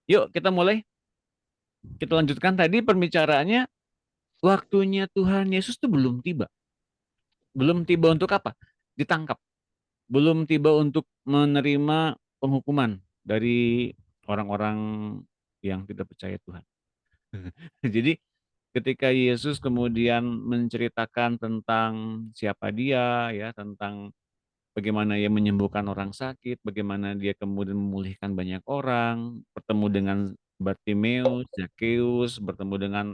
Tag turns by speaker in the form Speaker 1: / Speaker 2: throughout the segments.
Speaker 1: Yuk kita mulai, kita lanjutkan tadi pembicaraannya, waktunya Tuhan Yesus tuh belum tiba. Belum tiba untuk apa? Ditangkap. Belum tiba untuk menerima penghukuman dari orang-orang yang tidak percaya Tuhan. Jadi ketika Yesus kemudian menceritakan tentang siapa dia, ya, tentang bagaimana ia menyembuhkan orang sakit, bagaimana dia kemudian memulihkan banyak orang, bertemu dengan Bartimeus, Zakheus, bertemu dengan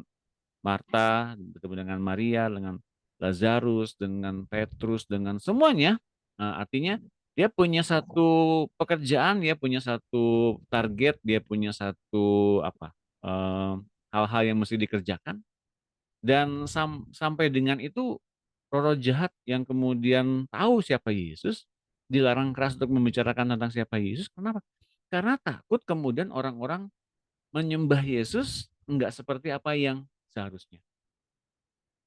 Speaker 1: Marta, bertemu dengan Maria, dengan Lazarus, dengan Petrus, dengan semuanya. Artinya dia punya satu pekerjaan, dia punya satu target, dia punya satu apa, eh, hal-hal yang mesti dikerjakan. Dan sampai dengan itu roh jahat yang kemudian tahu siapa Yesus dilarang keras untuk membicarakan tentang siapa Yesus. Kenapa? Karena takut kemudian orang-orang menyembah Yesus enggak seperti apa yang seharusnya.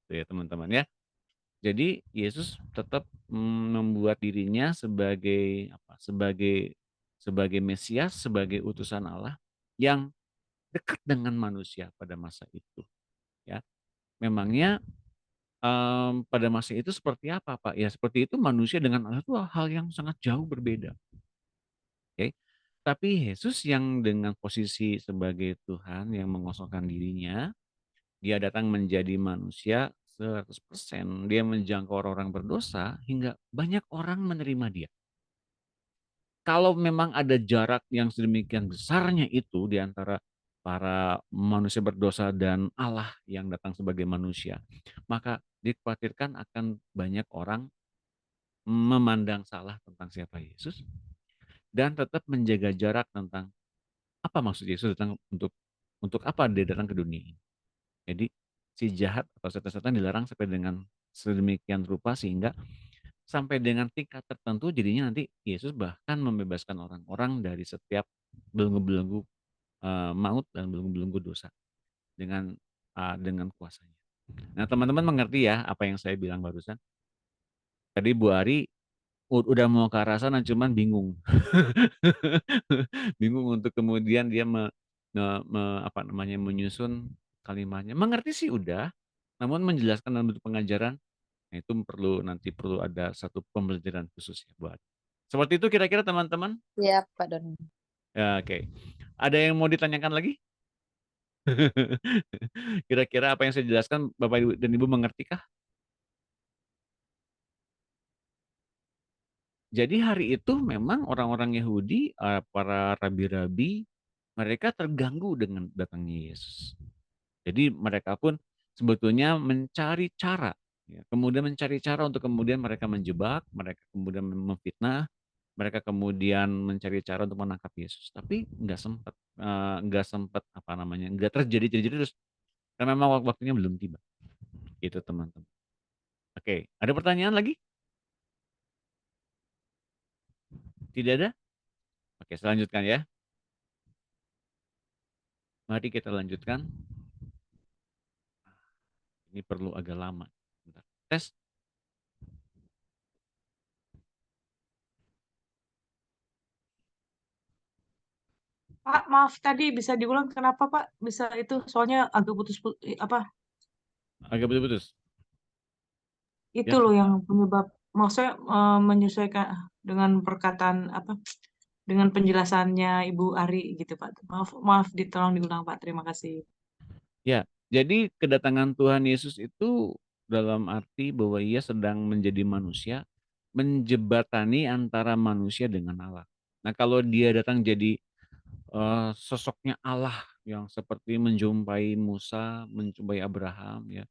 Speaker 1: Tuh ya teman-teman ya. Jadi Yesus tetap membuat dirinya sebagai apa? Sebagai Mesias, sebagai utusan Allah yang dekat dengan manusia pada masa itu, ya. Memangnya pada masa itu seperti apa, Pak? Ya seperti itu, manusia dengan Allah itu hal yang sangat jauh berbeda, oke. Tapi Yesus yang dengan posisi sebagai Tuhan yang mengosongkan dirinya, dia datang menjadi manusia 100%. Dia menjangkau orang-orang berdosa hingga banyak orang menerima dia. Kalau memang ada jarak yang sedemikian besarnya itu di antara para manusia berdosa dan Allah yang datang sebagai manusia, maka dikhawatirkan akan banyak orang memandang salah tentang siapa Yesus dan tetap menjaga jarak tentang apa maksud Yesus datang, untuk apa dia datang ke dunia ini. Jadi si jahat atau setan-setan dilarang sampai dengan sedemikian rupa sehingga sampai dengan tingkat tertentu jadinya nanti Yesus bahkan membebaskan orang-orang dari setiap belenggu-belenggu maut dan belenggu-belenggu dosa dengan kuasanya. Nah, teman-teman mengerti ya apa yang saya bilang barusan? Tadi Bu Ari udah mau ke arah sana cuman bingung. Bingung untuk kemudian dia apa namanya, menyusun kalimatnya. Mengerti sih udah, namun menjelaskan dalam bentuk pengajaran, nah itu perlu ada satu pembelajaran khusus ya buat. Seperti itu kira-kira teman-teman.
Speaker 2: Iya, Pak Doni.
Speaker 1: Ya, oke. Ada yang mau ditanyakan lagi? Kira-kira apa yang saya jelaskan Bapak Ibu dan Ibu mengerti kah? Jadi hari itu memang orang-orang Yahudi, para rabi-rabi, mereka terganggu dengan datangnya Yesus. Jadi mereka pun sebetulnya mencari cara, ya, kemudian mencari cara untuk kemudian mereka menjebak, mereka kemudian memfitnah, mereka kemudian mencari cara untuk menangkap Yesus. Tapi nggak sempat apa namanya, nggak terjadi terus karena memang waktunya belum tiba. Itu teman-teman. Oke, ada pertanyaan lagi? Tidak ada? Oke, selanjutkan ya. Mari kita lanjutkan. Ini perlu agak lama. Bentar. Tes.
Speaker 3: Pak, maaf tadi bisa diulang kenapa Pak bisa itu soalnya agak apa
Speaker 1: Agak putus-putus.
Speaker 3: itu
Speaker 1: Ya.
Speaker 3: loh yang penyebab maksudnya menyesuaikan dengan perkataan apa dengan penjelasannya Ibu Ari gitu Pak. Maaf maaf ditolong diulang Pak. Terima kasih.
Speaker 1: Ya, jadi kedatangan Tuhan Yesus itu dalam arti bahwa ia sedang menjadi manusia, menjebatani antara manusia dengan Allah. Nah, kalau dia datang jadi sosoknya Allah yang seperti menjumpai Musa, menjumpai Abraham, ya.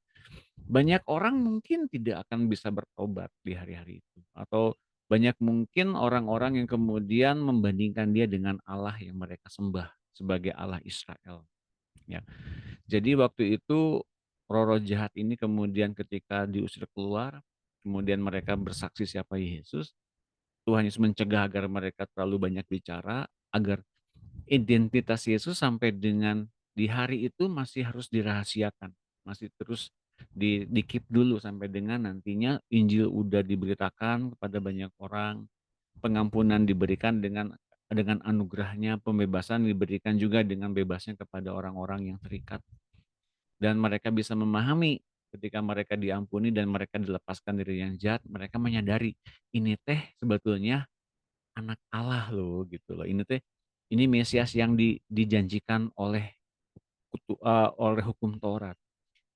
Speaker 1: Banyak orang mungkin tidak akan bisa bertobat di hari-hari itu, atau banyak mungkin orang-orang yang kemudian membandingkan dia dengan Allah yang mereka sembah sebagai Allah Israel, ya. Jadi waktu itu roh-roh jahat ini kemudian ketika diusir keluar, kemudian mereka bersaksi siapa Yesus, Tuhan Yesus mencegah agar mereka terlalu banyak bicara, agar identitas Yesus sampai dengan di hari itu masih harus dirahasiakan, masih terus di-keep dulu sampai dengan nantinya Injil udah diberitakan kepada banyak orang, pengampunan diberikan dengan dengan anugerahnya pembebasan diberikan juga dengan bebasnya kepada orang-orang yang terikat. Dan mereka bisa memahami ketika mereka diampuni dan mereka dilepaskan dari yang jahat, mereka menyadari ini teh sebetulnya anak Allah loh gitu loh. Ini Mesias yang dijanjikan oleh oleh hukum Taurat.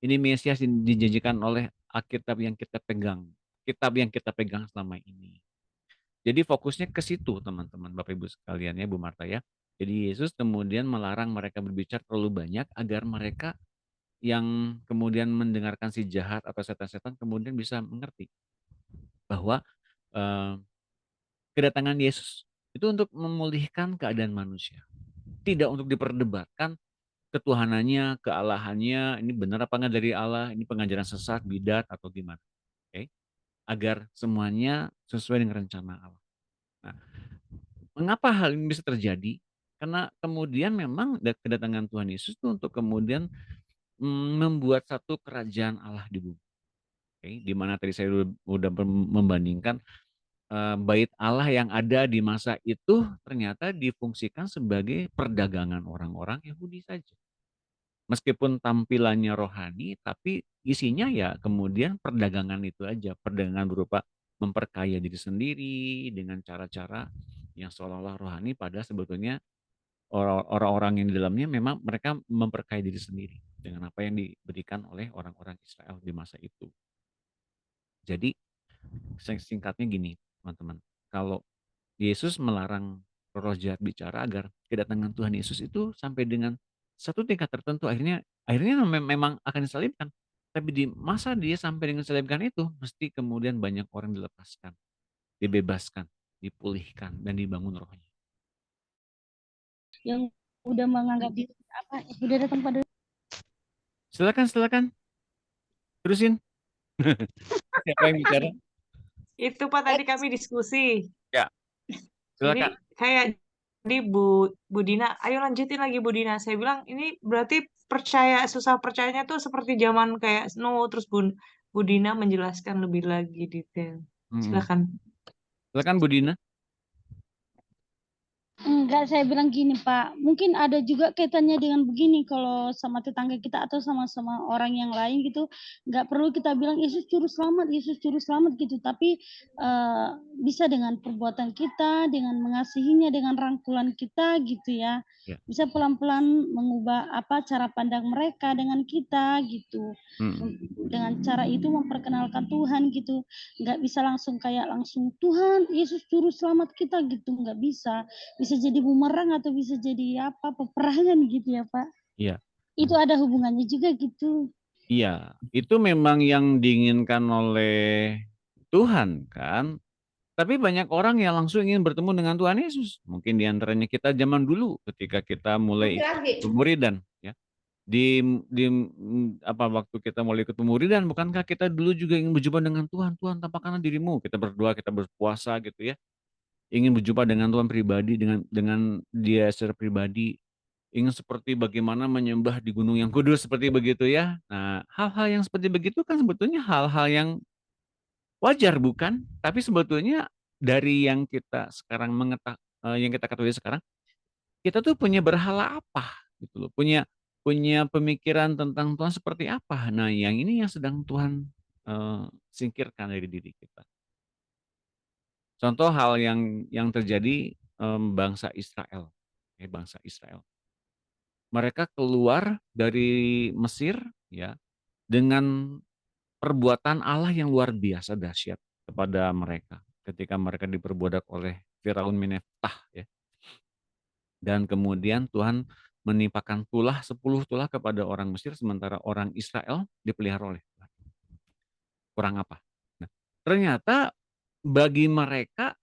Speaker 1: Ini Mesias yang dijanjikan oleh Alkitab yang kita pegang, kitab yang kita pegang selama ini. Jadi fokusnya ke situ teman-teman, Bapak Ibu sekalian ya, Bu Marta ya. Jadi Yesus kemudian melarang mereka berbicara terlalu banyak agar mereka yang kemudian mendengarkan si jahat atau setan-setan kemudian bisa mengerti bahwa eh, kedatangan Yesus itu untuk memulihkan keadaan manusia, tidak untuk diperdebatkan ketuhanannya, kealahannya, ini benar apa enggak dari Allah, ini pengajaran sesat, bidat atau gimana, oke? Agar semuanya sesuai dengan rencana Allah. Nah, mengapa hal ini bisa terjadi? Karena kemudian memang kedatangan Tuhan Yesus itu untuk kemudian membuat satu kerajaan Allah di bumi. Oke, di mana tadi saya udah membandingkan bait Allah yang ada di masa itu ternyata difungsikan sebagai perdagangan orang-orang Yahudi saja. Meskipun tampilannya rohani, tapi isinya ya kemudian perdagangan itu aja. Perdagangan berupa memperkaya diri sendiri dengan cara-cara yang seolah-olah rohani, pada sebetulnya orang-orang yang di dalamnya memang mereka memperkaya diri sendiri dengan apa yang diberikan oleh orang-orang Israel di masa itu. Jadi singkatnya gini, teman-teman. Kalau Yesus melarang roh jahat bicara agar kedatangan Tuhan Yesus itu sampai dengan satu tingkat tertentu akhirnya memang akan disalibkan. Tapi di masa dia sampai dengan disalibkan itu mesti kemudian banyak orang dilepaskan, dibebaskan, dipulihkan dan dibangun rohnya.
Speaker 2: Yang udah menganggap diri apa udah datang pada
Speaker 1: Silakan terusin. Siapa yang bicara?
Speaker 3: Itu Pak tadi kami diskusi.
Speaker 1: Ya,
Speaker 3: Jadi
Speaker 1: silakan.
Speaker 3: kayak di Bu Dina, ayo lanjutin lagi Bu Dina. Saya bilang ini berarti susah percayanya tuh seperti zaman kayak Snow, terus Bu Dina menjelaskan lebih lagi detail. Silakan.
Speaker 1: Silakan Bu Dina.
Speaker 2: Enggak, saya bilang gini Pak, mungkin ada juga kaitannya dengan begini, kalau sama tetangga kita atau sama-sama orang yang lain gitu, nggak perlu kita bilang Yesus juru selamat gitu, tapi bisa dengan perbuatan kita, dengan mengasihinya, dengan rangkulan kita gitu ya, bisa pelan-pelan mengubah cara pandang mereka dengan kita gitu, dengan cara itu memperkenalkan Tuhan gitu, nggak bisa langsung Tuhan Yesus juru selamat kita gitu, nggak bisa jadi bumerang atau bisa jadi peperangan gitu ya Pak.
Speaker 1: Iya.
Speaker 2: Itu ada hubungannya juga gitu.
Speaker 1: Iya, itu memang yang diinginkan oleh Tuhan kan. Tapi banyak orang yang langsung ingin bertemu dengan Tuhan Yesus. Mungkin diantaranya kita zaman dulu ketika kita mulai ikut pemuridan ya. Di waktu kita mulai ikut pemuridan, bukankah kita dulu juga ingin berjumpa dengan Tuhan? Tuhan, tampakkanlah dirimu. Kita berdoa, kita berpuasa gitu ya. Ingin berjumpa dengan Tuhan pribadi, dengan dia secara pribadi, ingin seperti bagaimana menyembah di gunung yang kudus seperti begitu ya. Nah, hal-hal yang seperti begitu kan sebetulnya hal-hal yang wajar bukan? Tapi sebetulnya dari yang kita sekarang yang kita ketahui sekarang, kita tuh punya berhala apa gitu loh. Punya pemikiran tentang Tuhan seperti apa. Nah, yang ini yang sedang Tuhan singkirkan dari diri kita. Contoh hal yang terjadi bangsa Israel. Bangsa Israel. Mereka keluar dari Mesir ya dengan perbuatan Allah yang luar biasa dahsyat kepada mereka ketika mereka diperbudak oleh Firaun Meneftah ya. Dan kemudian Tuhan menimpakan 10 tulah kepada orang Mesir sementara orang Israel dipelihara oleh Tuhan. Kurang apa? Nah, ternyata bagi mereka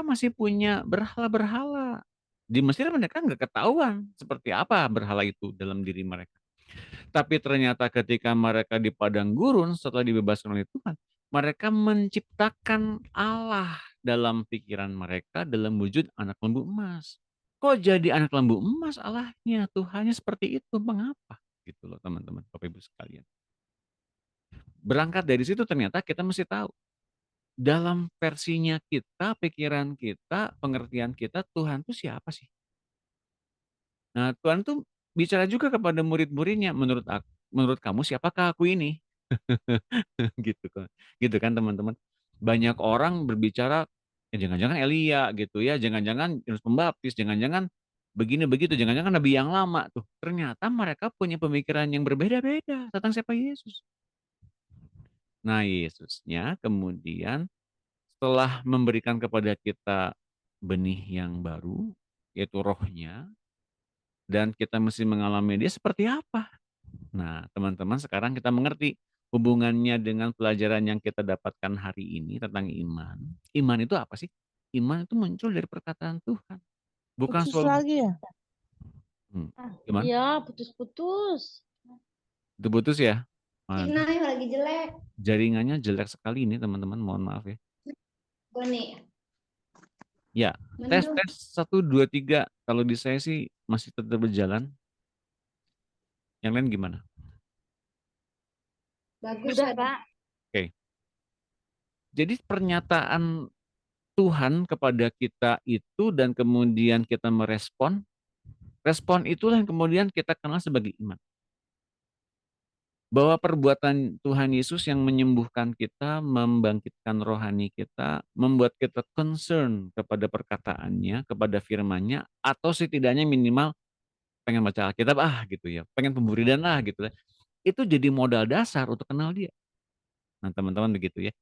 Speaker 1: masih punya berhala-berhala. Di Mesir mereka nggak ketahuan seperti apa berhala itu dalam diri mereka. Tapi ternyata ketika mereka di padang gurun setelah dibebaskan oleh Tuhan, mereka menciptakan Allah dalam pikiran mereka dalam wujud anak lembu emas. Kok jadi anak lembu emas Allahnya? Tuhannya seperti itu, mengapa? Gitu loh teman-teman, Bapak Ibu sekalian. Berangkat dari situ ternyata kita mesti tahu dalam versinya kita, pikiran kita, pengertian kita, Tuhan tuh siapa sih? Nah, Tuhan tuh bicara juga kepada murid-muridnya, menurut kamu siapakah aku ini? Gitu kan teman-teman. Banyak orang berbicara, ya jangan-jangan Elia gitu ya, jangan-jangan Yohanes Pembaptis, jangan-jangan begini begitu, jangan-jangan nabi yang lama tuh. Ternyata mereka punya pemikiran yang berbeda-beda tentang siapa Yesus. Nah, Yesusnya kemudian setelah memberikan kepada kita benih yang baru, yaitu rohnya, dan kita mesti mengalami dia seperti apa. Nah, teman-teman sekarang kita mengerti hubungannya dengan pelajaran yang kita dapatkan hari ini tentang iman. Iman itu apa sih? Iman itu muncul dari perkataan Tuhan. Bukan
Speaker 4: Putus
Speaker 1: soal
Speaker 4: lagi ya?
Speaker 1: gimana?
Speaker 2: Iya, putus-putus.
Speaker 1: Itu putus ya?
Speaker 5: Cina yang lagi jelek.
Speaker 1: Jaringannya jelek sekali ini teman-teman, mohon maaf ya.
Speaker 5: Gue nih.
Speaker 1: Ya, tes 1 2 3. Kalau di saya sih masih tetap berjalan. Yang lain gimana?
Speaker 5: Bagus.
Speaker 2: Udah, Pak.
Speaker 1: Oke. Jadi pernyataan Tuhan kepada kita itu dan kemudian kita merespon, respon itulah yang kemudian kita kenal sebagai iman. Bahwa perbuatan Tuhan Yesus yang menyembuhkan kita, membangkitkan rohani kita, membuat kita concern kepada perkataannya, kepada firman-Nya, atau setidaknya minimal pengen baca Alkitab gitu ya, pengen pemburidan gitu ya. Itu jadi modal dasar untuk kenal dia. Nah teman-teman begitu ya.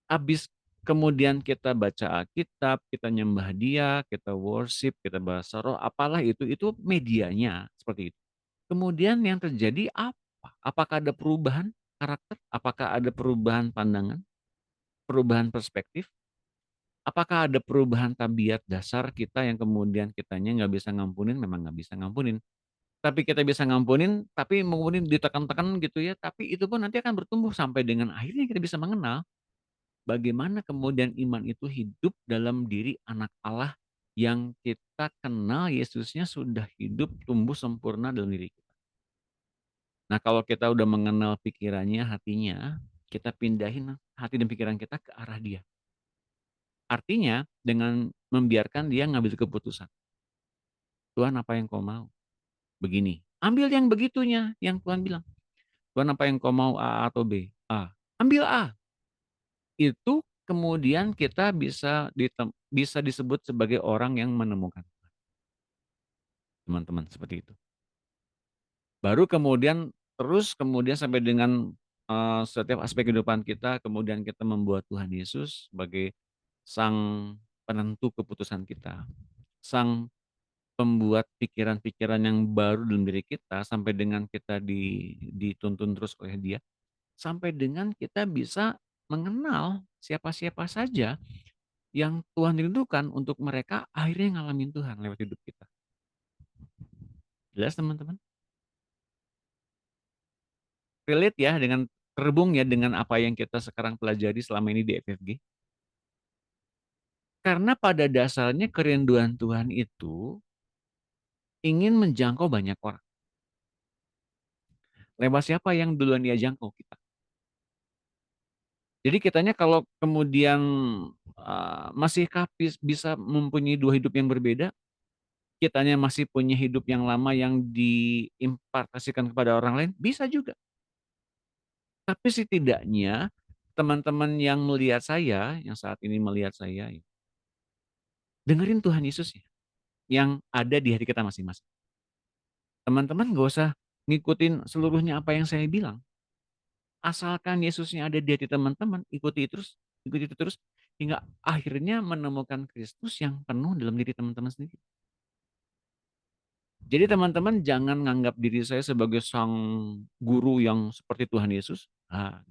Speaker 1: Habis kemudian kita baca Alkitab, kita nyembah dia, kita worship, kita bahasa roh, apalah itu medianya seperti itu. Kemudian yang terjadi apa? Apakah ada perubahan karakter? Apakah ada perubahan pandangan? Perubahan perspektif? Apakah ada perubahan tabiat dasar kita yang kemudian kitanya nggak bisa ngampunin, memang nggak bisa ngampunin. Tapi kita bisa ngampunin, tapi mengampunin ditekan-tekan gitu ya, tapi itu pun nanti akan bertumbuh sampai dengan akhirnya kita bisa mengenal bagaimana kemudian iman itu hidup dalam diri anak Allah yang kita kenal Yesusnya sudah hidup, tumbuh sempurna dalam diri kita. Nah, kalau kita udah mengenal pikirannya, hatinya, kita pindahin hati dan pikiran kita ke arah dia. Artinya, dengan membiarkan dia ngambil keputusan. Tuhan, apa yang kau mau? Begini. Ambil yang begitunya, yang Tuhan bilang. Tuhan, apa yang kau mau, A atau B? A. Ambil A. Itu kemudian kita bisa disebut sebagai orang yang menemukan. Teman-teman, seperti itu. Baru kemudian sampai dengan setiap aspek kehidupan kita, kemudian kita membuat Tuhan Yesus sebagai sang penentu keputusan kita, sang pembuat pikiran-pikiran yang baru dalam diri kita, sampai dengan kita dituntun terus oleh dia, sampai dengan kita bisa mengenal siapa-siapa saja yang Tuhan rindukan untuk mereka akhirnya ngalamin Tuhan lewat hidup kita. Jelas teman-teman? Relate ya dengan terhubung ya dengan apa yang kita sekarang pelajari selama ini di FFG. Karena pada dasarnya kerinduan Tuhan itu ingin menjangkau banyak orang. Lewat siapa yang duluan ia jangkau kita. Jadi kitanya kalau kemudian masihkah bisa mempunyai dua hidup yang berbeda, kitanya masih punya hidup yang lama yang diimpartasikan kepada orang lain, bisa juga. Tapi setidaknya teman-teman yang melihat saya, yang saat ini melihat saya, dengerin Tuhan Yesus ya, yang ada di hati kita masing-masing. Teman-teman gak usah ngikutin seluruhnya apa yang saya bilang. Asalkan Yesusnya ada di hati teman-teman, ikuti itu terus, hingga akhirnya menemukan Kristus yang penuh dalam diri teman-teman sendiri. Jadi teman-teman jangan menganggap diri saya sebagai sang guru yang seperti Tuhan Yesus. Nah.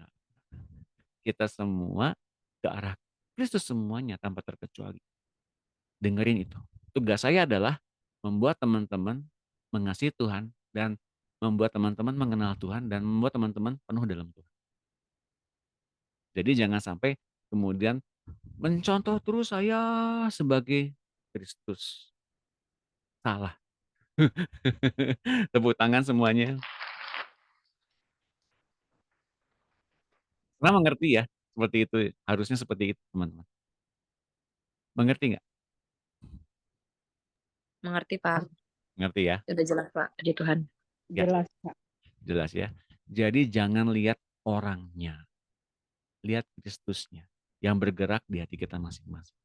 Speaker 1: Kita semua ke arah Kristus semuanya tanpa terkecuali. Dengerin itu. Tugas saya adalah membuat teman-teman mengasihi Tuhan dan membuat teman-teman mengenal Tuhan dan membuat teman-teman penuh dalam Tuhan. Jadi jangan sampai kemudian mencontoh terus saya sebagai Kristus. Salah. Tepuk tangan semuanya. Karena mengerti ya, Seperti itu, harusnya seperti itu, teman-teman. Mengerti nggak?
Speaker 4: Mengerti, Pak.
Speaker 1: Ngerti ya?
Speaker 4: Udah jelas, Pak. Puji Tuhan.
Speaker 1: Ya.
Speaker 2: Jelas, Pak.
Speaker 1: Jelas ya. Jadi jangan lihat orangnya, lihat Kristusnya yang bergerak di hati kita masing-masing.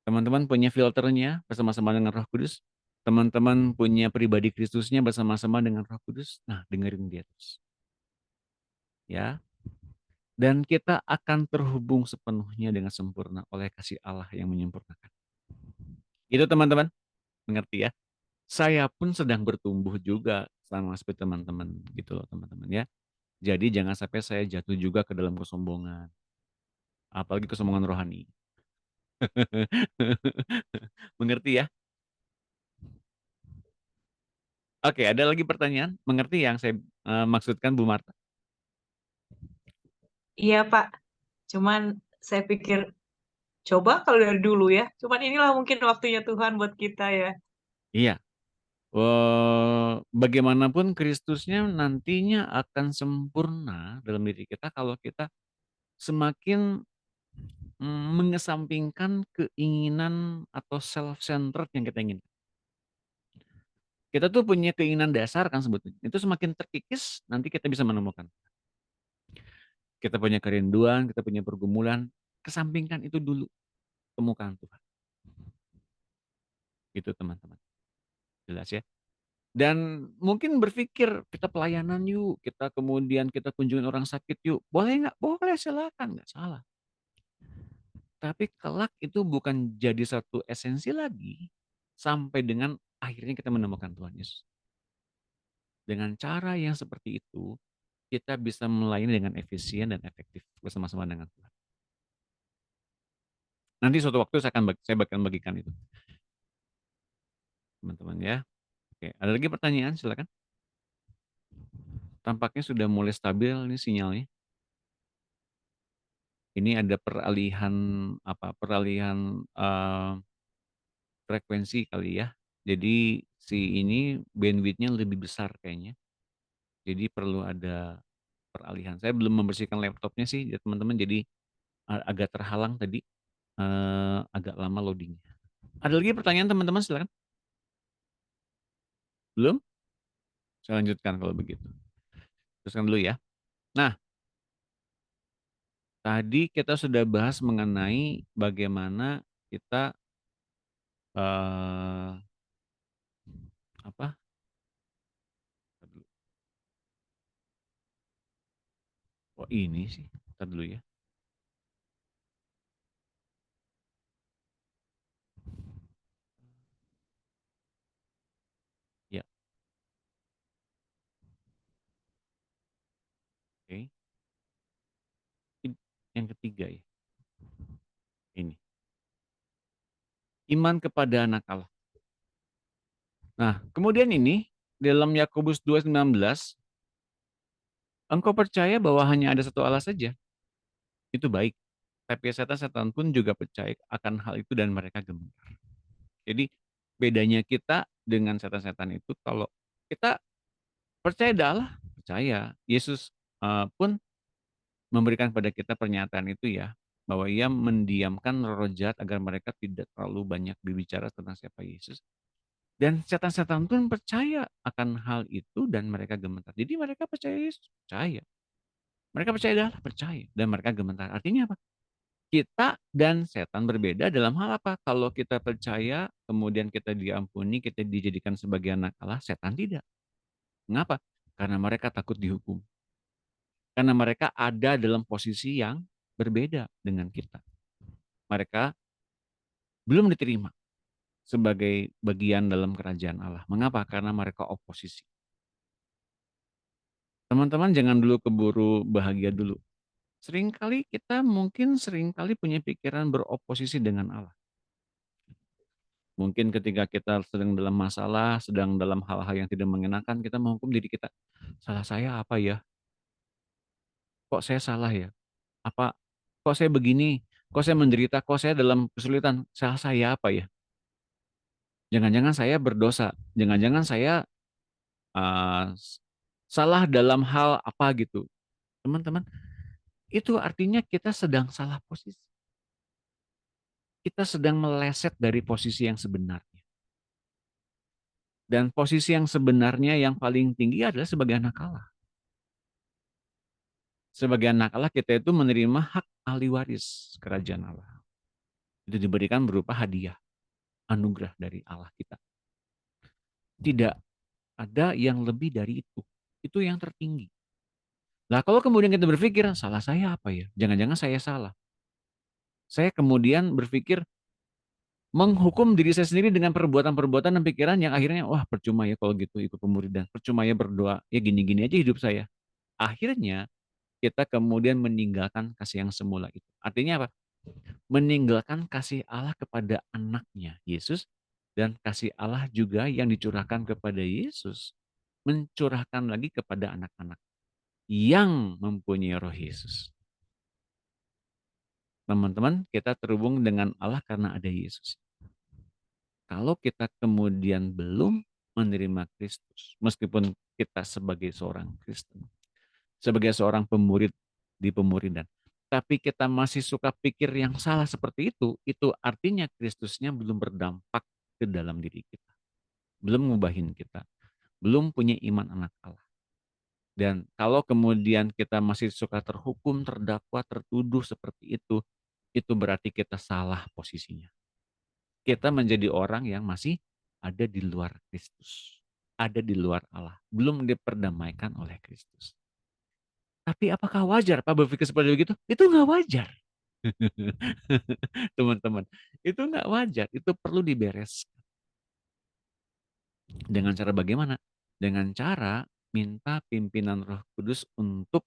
Speaker 1: Teman-teman punya filternya bersama-sama dengan Roh Kudus. Teman-teman punya pribadi Kristusnya bersama-sama dengan Roh Kudus. Nah, dengerin dia terus. Ya. Dan kita akan terhubung sepenuhnya dengan sempurna oleh kasih Allah yang menyempurnakan. Itu teman-teman, mengerti ya? Saya pun sedang bertumbuh juga sama seperti teman-teman gitu loh teman-teman ya. Jadi jangan sampai saya jatuh juga ke dalam kesombongan. Apalagi kesombongan rohani. Mengerti ya? Oke, ada lagi pertanyaan? Mengerti yang saya maksudkan Bu Marta?
Speaker 3: Iya, Pak. Cuman saya pikir coba kalau dari dulu ya. Cuman inilah mungkin waktunya Tuhan buat kita ya.
Speaker 1: Iya. Bagaimanapun Kristusnya nantinya akan sempurna dalam diri kita kalau kita semakin mengesampingkan keinginan atau self-centered yang kita ingin. Kita tuh punya keinginan dasar kan sebetulnya. Itu semakin terkikis, nanti kita bisa menemukan. Kita punya kerinduan, kita punya pergumulan, kesampingkan itu dulu, temukan Tuhan. Itu teman-teman. Jelas ya. Dan mungkin berpikir kita pelayanan yuk, kita kemudian kita kunjungin orang sakit yuk. Boleh nggak? Boleh, silakan, nggak salah. Tapi kelak itu bukan jadi satu esensi lagi sampai dengan akhirnya kita menemukan Tuhan Yesus. Dengan cara yang seperti itu, kita bisa melayani dengan efisien dan efektif bersama-sama dengan Tuhan. Nanti suatu waktu saya bakal bagikan itu. Teman-teman ya. Oke, ada lagi pertanyaan? Silakan. Tampaknya sudah mulai stabil ini sinyalnya. Ini ada peralihan frekuensi kali ya. Jadi si ini bandwidth-nya lebih besar kayaknya. Jadi perlu ada peralihan. Saya belum membersihkan laptopnya sih, ya, teman-teman. Jadi agak terhalang tadi, agak lama loadingnya. Ada lagi pertanyaan teman-teman, silakan. Belum? Saya lanjutkan kalau begitu. Teruskan dulu ya. Nah, tadi kita sudah bahas mengenai bagaimana kita apa? Oh ini sih, ntar dulu ya. Ya, oke. Yang ketiga ya. Ini. Iman kepada anak Allah. Nah, kemudian ini dalam Yakobus 2:19, engkau percaya bahwa hanya ada satu Allah saja. Itu baik. Tapi setan-setan pun juga percaya akan hal itu dan mereka gemetar. Jadi bedanya kita dengan setan-setan itu kalau kita percaya ada Allah, percaya. Yesus pun memberikan kepada kita pernyataan itu ya, bahwa ia mendiamkan roh jahat agar mereka tidak terlalu banyak berbicara tentang siapa Yesus. Dan setan-setan pun percaya akan hal itu dan mereka gemetar. Jadi mereka percaya Yesus, percaya. Mereka percaya Allah, percaya. Dan mereka gemetar. Artinya apa? Kita dan setan berbeda dalam hal apa? Kalau kita percaya, kemudian kita diampuni, kita dijadikan sebagai anak Allah, setan tidak. Mengapa? Karena mereka takut dihukum. Karena mereka ada dalam posisi yang berbeda dengan kita. Mereka belum diterima sebagai bagian dalam kerajaan Allah. Mengapa? Karena mereka oposisi. Teman-teman jangan dulu keburu bahagia dulu. Seringkali punya pikiran beroposisi dengan Allah. Mungkin ketika kita sedang dalam masalah, sedang dalam hal-hal yang tidak mengenakan, kita menghukum diri kita. Salah saya apa ya? Kok saya salah ya? Kok saya begini? Kok saya menderita? Kok saya dalam kesulitan? Salah saya apa ya? Jangan-jangan saya berdosa. Jangan-jangan saya salah dalam hal apa gitu. Teman-teman, itu artinya kita sedang salah posisi. Kita sedang meleset dari posisi yang sebenarnya. Dan posisi yang sebenarnya yang paling tinggi adalah sebagai anak Allah. Sebagai anak Allah kita itu menerima hak ahli waris kerajaan Allah. Itu diberikan berupa hadiah, anugerah dari Allah kita. Tidak ada yang lebih dari itu. Itu yang tertinggi. Nah, kalau kemudian kita berpikir, salah saya apa ya? Jangan-jangan saya salah. Saya kemudian berpikir menghukum diri saya sendiri dengan perbuatan-perbuatan dan pikiran yang akhirnya, wah percuma ya kalau gitu ikut pemuridan. Percuma ya berdoa. Ya gini-gini aja hidup saya. Akhirnya kita kemudian meninggalkan kasih yang semula itu. Artinya apa? Meninggalkan kasih Allah kepada anaknya, Yesus, dan kasih Allah juga yang dicurahkan kepada Yesus, mencurahkan lagi kepada anak-anak yang mempunyai roh Yesus. Teman-teman, kita terhubung dengan Allah karena ada Yesus. Kalau kita kemudian belum menerima Kristus, meskipun kita sebagai seorang Kristen, sebagai seorang pemurid di pemuridan, tapi kita masih suka pikir yang salah seperti itu artinya Kristusnya belum berdampak ke dalam diri kita. Belum ngubahin kita. Belum punya iman anak Allah. Dan kalau kemudian kita masih suka terhukum, terdakwa, tertuduh seperti itu berarti kita salah posisinya. Kita menjadi orang yang masih ada di luar Kristus. Ada di luar Allah. Belum diperdamaikan oleh Kristus. Tapi apakah wajar Pak berpikir seperti itu? Itu nggak wajar. Teman-teman, itu nggak wajar. Itu perlu dibereskan. Dengan cara bagaimana? Dengan cara minta pimpinan Roh Kudus untuk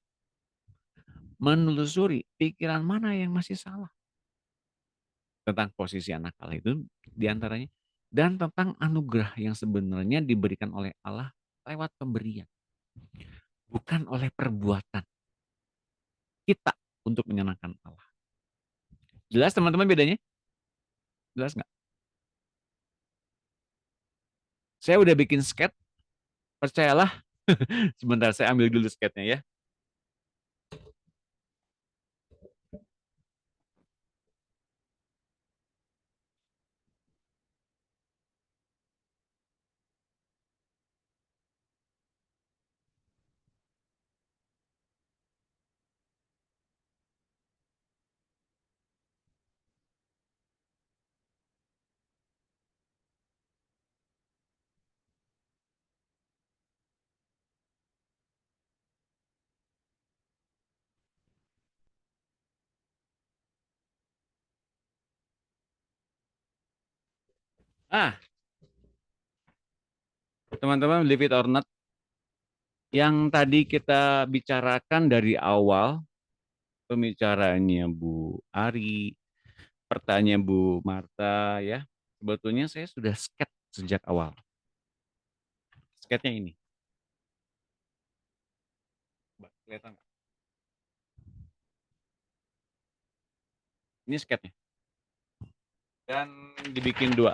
Speaker 1: menelusuri pikiran mana yang masih salah. Tentang posisi anak Allah itu diantaranya. Dan tentang anugerah yang sebenarnya diberikan oleh Allah lewat pemberian. Bukan oleh perbuatan kita untuk menyenangkan Allah. Jelas teman-teman bedanya? Jelas nggak? Saya udah bikin sketch, percayalah. Sebentar saya ambil dulu sketnya ya. Teman-teman, believe it or not, yang tadi kita bicarakan dari awal, pembicaraannya Bu Ari, pertanyaan Bu Marta, ya, sebetulnya saya sudah sketch sejak awal. Sketnya ini. Kelihatan nggak? Ini sketnya. Dan dibikin 2.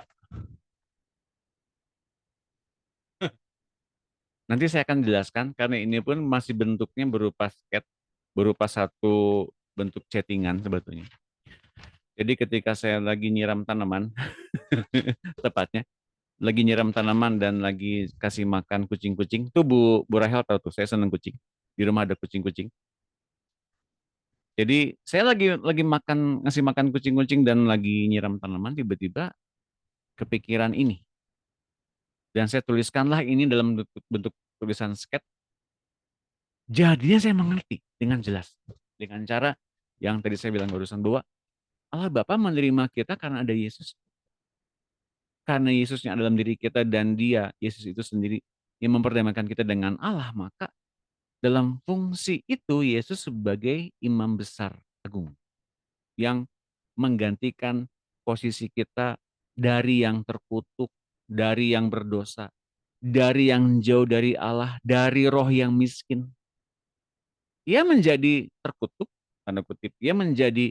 Speaker 1: Nanti saya akan jelaskan karena ini pun masih bentuknya berupa sketch, berupa satu bentuk chattingan sebetulnya. Jadi ketika saya lagi nyiram tanaman, tepatnya, lagi nyiram tanaman dan lagi kasih makan kucing-kucing, tuh Bu Rahel tahu tuh, saya seneng kucing. Di rumah ada kucing-kucing. Jadi saya lagi ngasih makan kucing-kucing dan lagi nyiram tanaman, tiba-tiba kepikiran ini. Dan saya tuliskanlah ini dalam bentuk tulisan sketch. Jadinya saya mengerti dengan jelas. Dengan cara yang tadi saya bilang barusan bahwa Allah Bapa menerima kita karena ada Yesus. Karena Yesusnya dalam diri kita dan Dia, Yesus itu sendiri yang memperdamaikan kita dengan Allah, maka dalam fungsi itu Yesus sebagai imam besar agung yang menggantikan posisi kita dari yang terkutuk, dari yang berdosa, dari yang jauh dari Allah, dari roh yang miskin. Ia menjadi terkutuk, tanda kutip, ia menjadi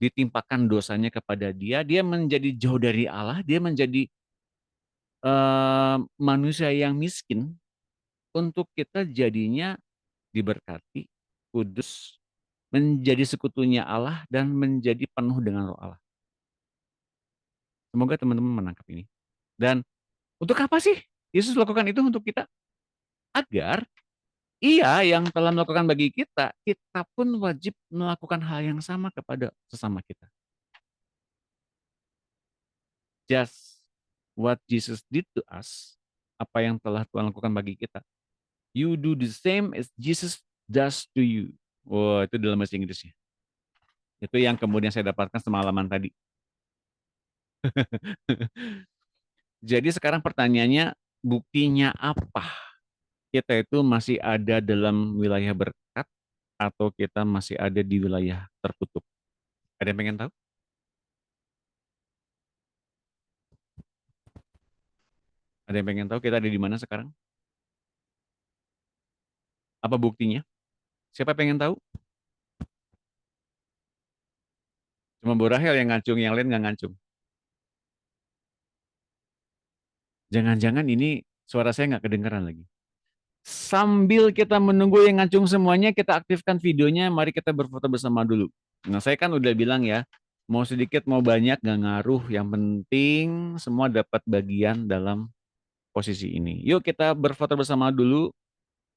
Speaker 1: ditimpakan dosanya kepada dia menjadi jauh dari Allah, dia menjadi manusia yang miskin untuk kita jadinya diberkati, kudus, menjadi sekutunya Allah, dan menjadi penuh dengan roh Allah. Semoga teman-teman menangkap ini. Dan untuk apa sih Yesus lakukan itu untuk kita? Agar Ia yang telah melakukan bagi kita, kita pun wajib melakukan hal yang sama kepada sesama kita. Just what Jesus did to us, apa yang telah Tuhan lakukan bagi kita. You do the same as Jesus does to you. Wah, itu dalam bahasa Inggrisnya. Itu yang kemudian saya dapatkan semalaman tadi. Jadi sekarang pertanyaannya, buktinya apa? Kita itu masih ada dalam wilayah berkat atau kita masih ada di wilayah terkutuk? Ada yang pengen tahu? Ada yang pengen tahu kita ada di mana sekarang? Apa buktinya? Siapa pengen tahu? Cuma Bu Rahel yang ngacung, yang lain nggak ngacung. Jangan-jangan ini suara saya nggak kedengaran lagi. Sambil kita menunggu yang ngacung semuanya, kita aktifkan videonya, mari kita berfoto bersama dulu. Nah, saya kan udah bilang ya, mau sedikit mau banyak nggak ngaruh, yang penting semua dapat bagian dalam posisi ini. Yuk kita berfoto bersama dulu.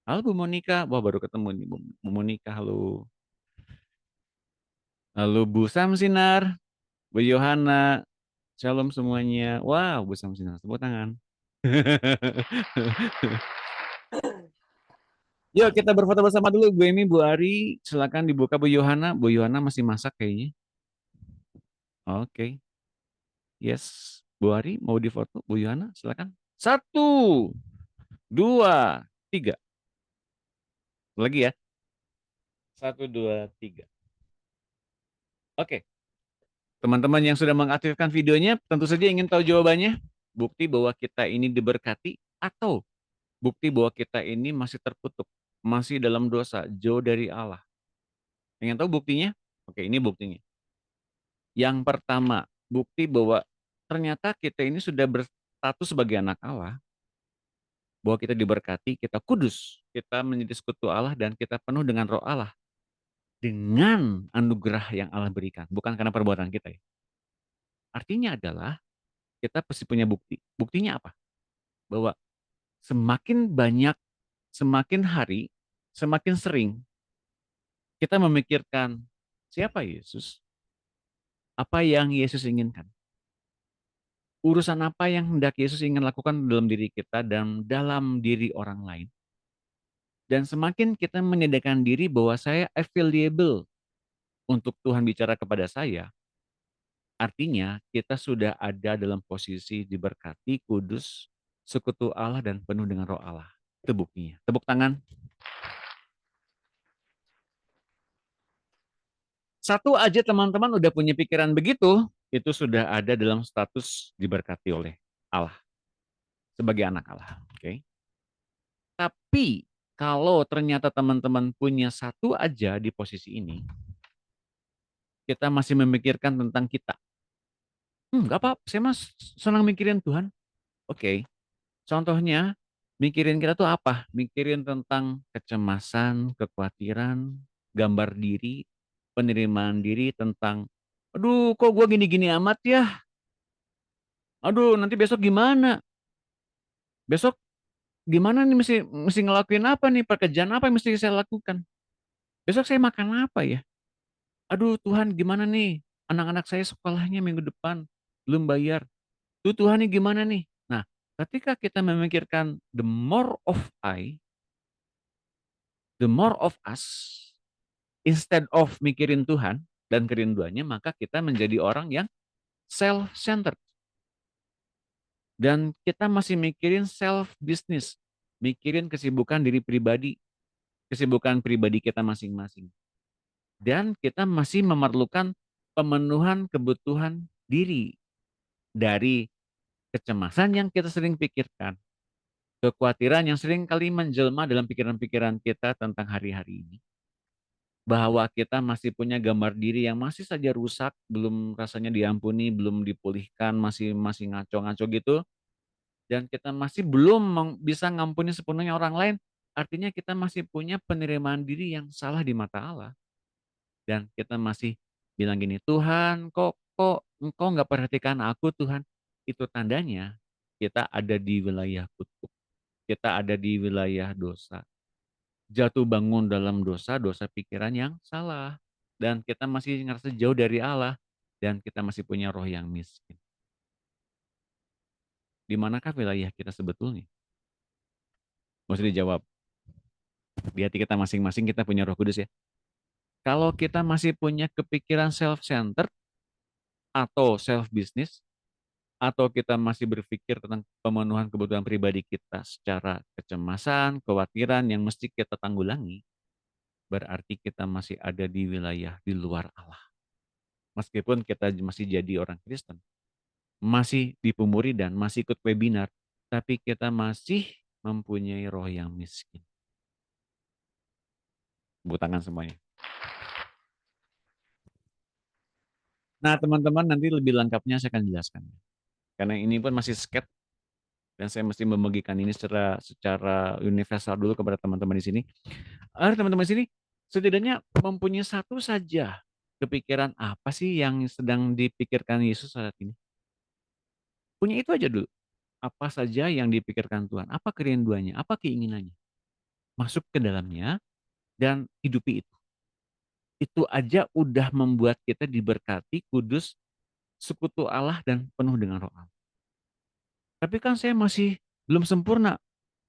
Speaker 1: Halo Bu Monika, wah baru ketemu nih Bu Monika, halo. Halo Bu Samsinar, Bu Yohana, shalom semuanya. Wow, Bu Samsinar, tepuk tangan. Yuk kita berfoto bersama dulu, Bu Emi, Bu Ari, silakan dibuka Bu Yohana. Bu Yohana masih masak kayaknya. Oke, yes. Bu Ari mau difoto, Bu Yohana, silakan. 1, 2, 3. Lagi ya. 1, 2, 3. Oke. Teman-teman yang sudah mengaktifkan videonya tentu saja ingin tahu jawabannya. Bukti bahwa kita ini diberkati atau bukti bahwa kita ini masih terkutuk, masih dalam dosa, jauh dari Allah. Ingin tahu buktinya? Oke, ini buktinya. Yang pertama, bukti bahwa ternyata kita ini sudah berstatus sebagai anak Allah, bahwa kita diberkati, kita kudus, kita menjadi sekutu Allah, dan kita penuh dengan roh Allah. Dengan anugerah yang Allah berikan, bukan karena perbuatan kita ya. Artinya adalah kita pasti punya bukti. Buktinya apa? Bahwa semakin banyak, semakin hari, semakin sering kita memikirkan siapa Yesus, apa yang Yesus inginkan, urusan apa yang hendak Yesus ingin lakukan dalam diri kita dan dalam diri orang lain. Dan semakin kita menyediakan diri bahwa saya available untuk Tuhan bicara kepada saya, artinya kita sudah ada dalam posisi diberkati, kudus, sekutu Allah, dan penuh dengan roh Allah. Itu buktinya. Tepuk tangan. Satu aja teman-teman udah punya pikiran begitu, itu sudah ada dalam status diberkati oleh Allah. Sebagai anak Allah. Oke. Tapi kalau ternyata teman-teman punya satu aja di posisi ini, kita masih memikirkan tentang kita. Nggak apa-apa, saya mas senang mikirin Tuhan. Oke. Contohnya, mikirin kita tuh apa? Mikirin tentang kecemasan, kekhawatiran, gambar diri, penerimaan diri tentang, aduh kok gue gini-gini amat ya? Aduh nanti besok gimana? Besok gimana nih mesti ngelakuin apa nih? Pekerjaan apa yang mesti saya lakukan? Besok saya makan apa ya? Aduh Tuhan gimana nih? Anak-anak saya sekolahnya minggu depan belum bayar. Tuh Tuhan nih gimana nih? Nah, ketika kita memikirkan the more of I, the more of us, instead of mikirin Tuhan dan kerinduannya, maka kita menjadi orang yang self-centered. Dan kita masih mikirin self-business, mikirin kesibukan diri pribadi, kesibukan pribadi kita masing-masing. Dan kita masih memerlukan pemenuhan kebutuhan diri dari kecemasan yang kita sering pikirkan, kekhawatiran yang sering kali menjelma dalam pikiran-pikiran kita tentang hari-hari ini. Bahwa kita masih punya gambar diri yang masih saja rusak, belum rasanya diampuni, belum dipulihkan, masih ngaco-ngaco gitu, dan kita masih belum bisa ngampuni sepenuhnya orang lain, artinya kita masih punya penerimaan diri yang salah di mata Allah. dan kita masih bilang gini, Tuhan kok engkau nggak perhatikan aku Tuhan. Itu tandanya kita ada di wilayah kutuk. Kita ada di wilayah dosa. Jatuh bangun dalam dosa, dosa pikiran yang salah. Dan kita masih ngerasa jauh dari Allah. Dan kita masih punya roh yang miskin. Di manakah wilayah kita sebetulnya? Mesti dijawab. Di hati kita masing-masing kita punya Roh Kudus ya. Kalau kita masih punya kepikiran self-centered atau self-business, atau kita masih berpikir tentang pemenuhan kebutuhan pribadi kita secara kecemasan, kekhawatiran yang mesti kita tanggulangi, berarti kita masih ada di wilayah di luar Allah. Meskipun kita masih jadi orang Kristen, masih di pemuridan, masih ikut webinar, tapi kita masih mempunyai roh yang miskin. Tepuk tangan semuanya. Nah, teman-teman, nanti lebih lengkapnya saya akan jelaskan. Karena ini pun masih sket dan saya mesti membagikan ini secara universal dulu kepada teman-teman di sini. Teman-teman di sini setidaknya mempunyai satu saja kepikiran apa sih yang sedang dipikirkan Yesus saat ini. Punya itu aja dulu. Apa saja yang dipikirkan Tuhan, apa kerinduannya, apa keinginannya. Masuk ke dalamnya dan hidupi itu. Itu aja udah membuat kita diberkati, kudus, sekutu Allah dan penuh dengan roh Allah. Tapi kan saya masih belum sempurna.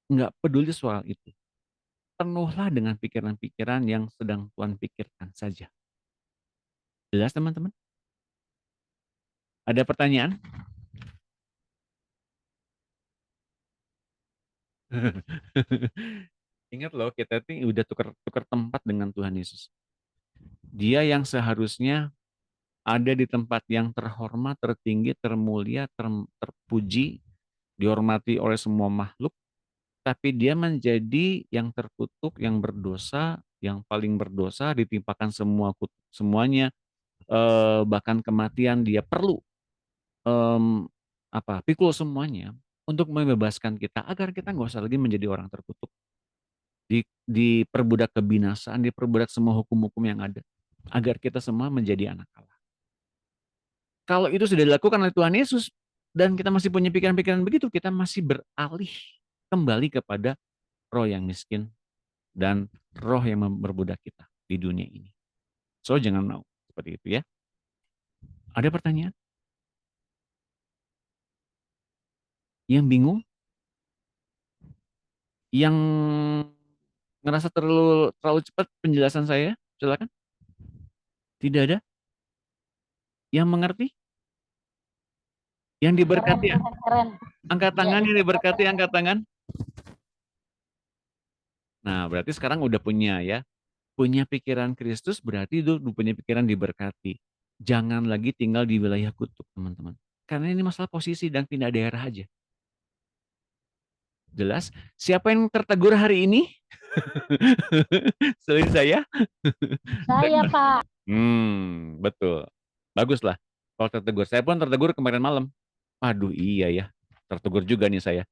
Speaker 1: Nggak peduli soal itu. Penuhlah dengan pikiran-pikiran yang sedang Tuhan pikirkan saja. Jelas teman-teman? Ada pertanyaan? Ingat loh, kita ini udah tukar tempat dengan Tuhan Yesus. Dia yang seharusnya ada di tempat yang terhormat, tertinggi, termulia, terpuji, dihormati oleh semua makhluk, tapi dia menjadi yang terkutuk, yang berdosa, yang paling berdosa, ditimpakan semuanya, bahkan kematian dia perlu pikul semuanya untuk membebaskan kita agar kita nggak usah lagi menjadi orang terkutuk, diperbudak kebinasaan, diperbudak semua hukum-hukum yang ada, agar kita semua menjadi anak Allah. Kalau itu sudah dilakukan oleh Tuhan Yesus dan kita masih punya pikiran-pikiran begitu, kita masih beralih kembali kepada roh yang miskin dan roh yang berbudak kita di dunia ini. So jangan mau seperti itu ya. Ada pertanyaan? Yang bingung? Yang ngerasa terlalu cepat penjelasan saya? Silakan. Tidak ada? Yang mengerti? Yang diberkati ya?
Speaker 2: Keren.
Speaker 1: Angkat tangan yang diberkati, angkat tangan. Nah, berarti sekarang udah punya ya. Punya pikiran Kristus berarti itu punya pikiran diberkati. Jangan lagi tinggal di wilayah kutuk, teman-teman. Karena ini masalah posisi dan pindah daerah aja. Jelas? Siapa yang tertegur hari ini? Selain saya?
Speaker 2: Saya, Pak.
Speaker 1: Betul. Baguslah. Kalau tertegur. Saya pun tertegur kemarin malam. Aduh iya ya. Tertegur juga nih saya.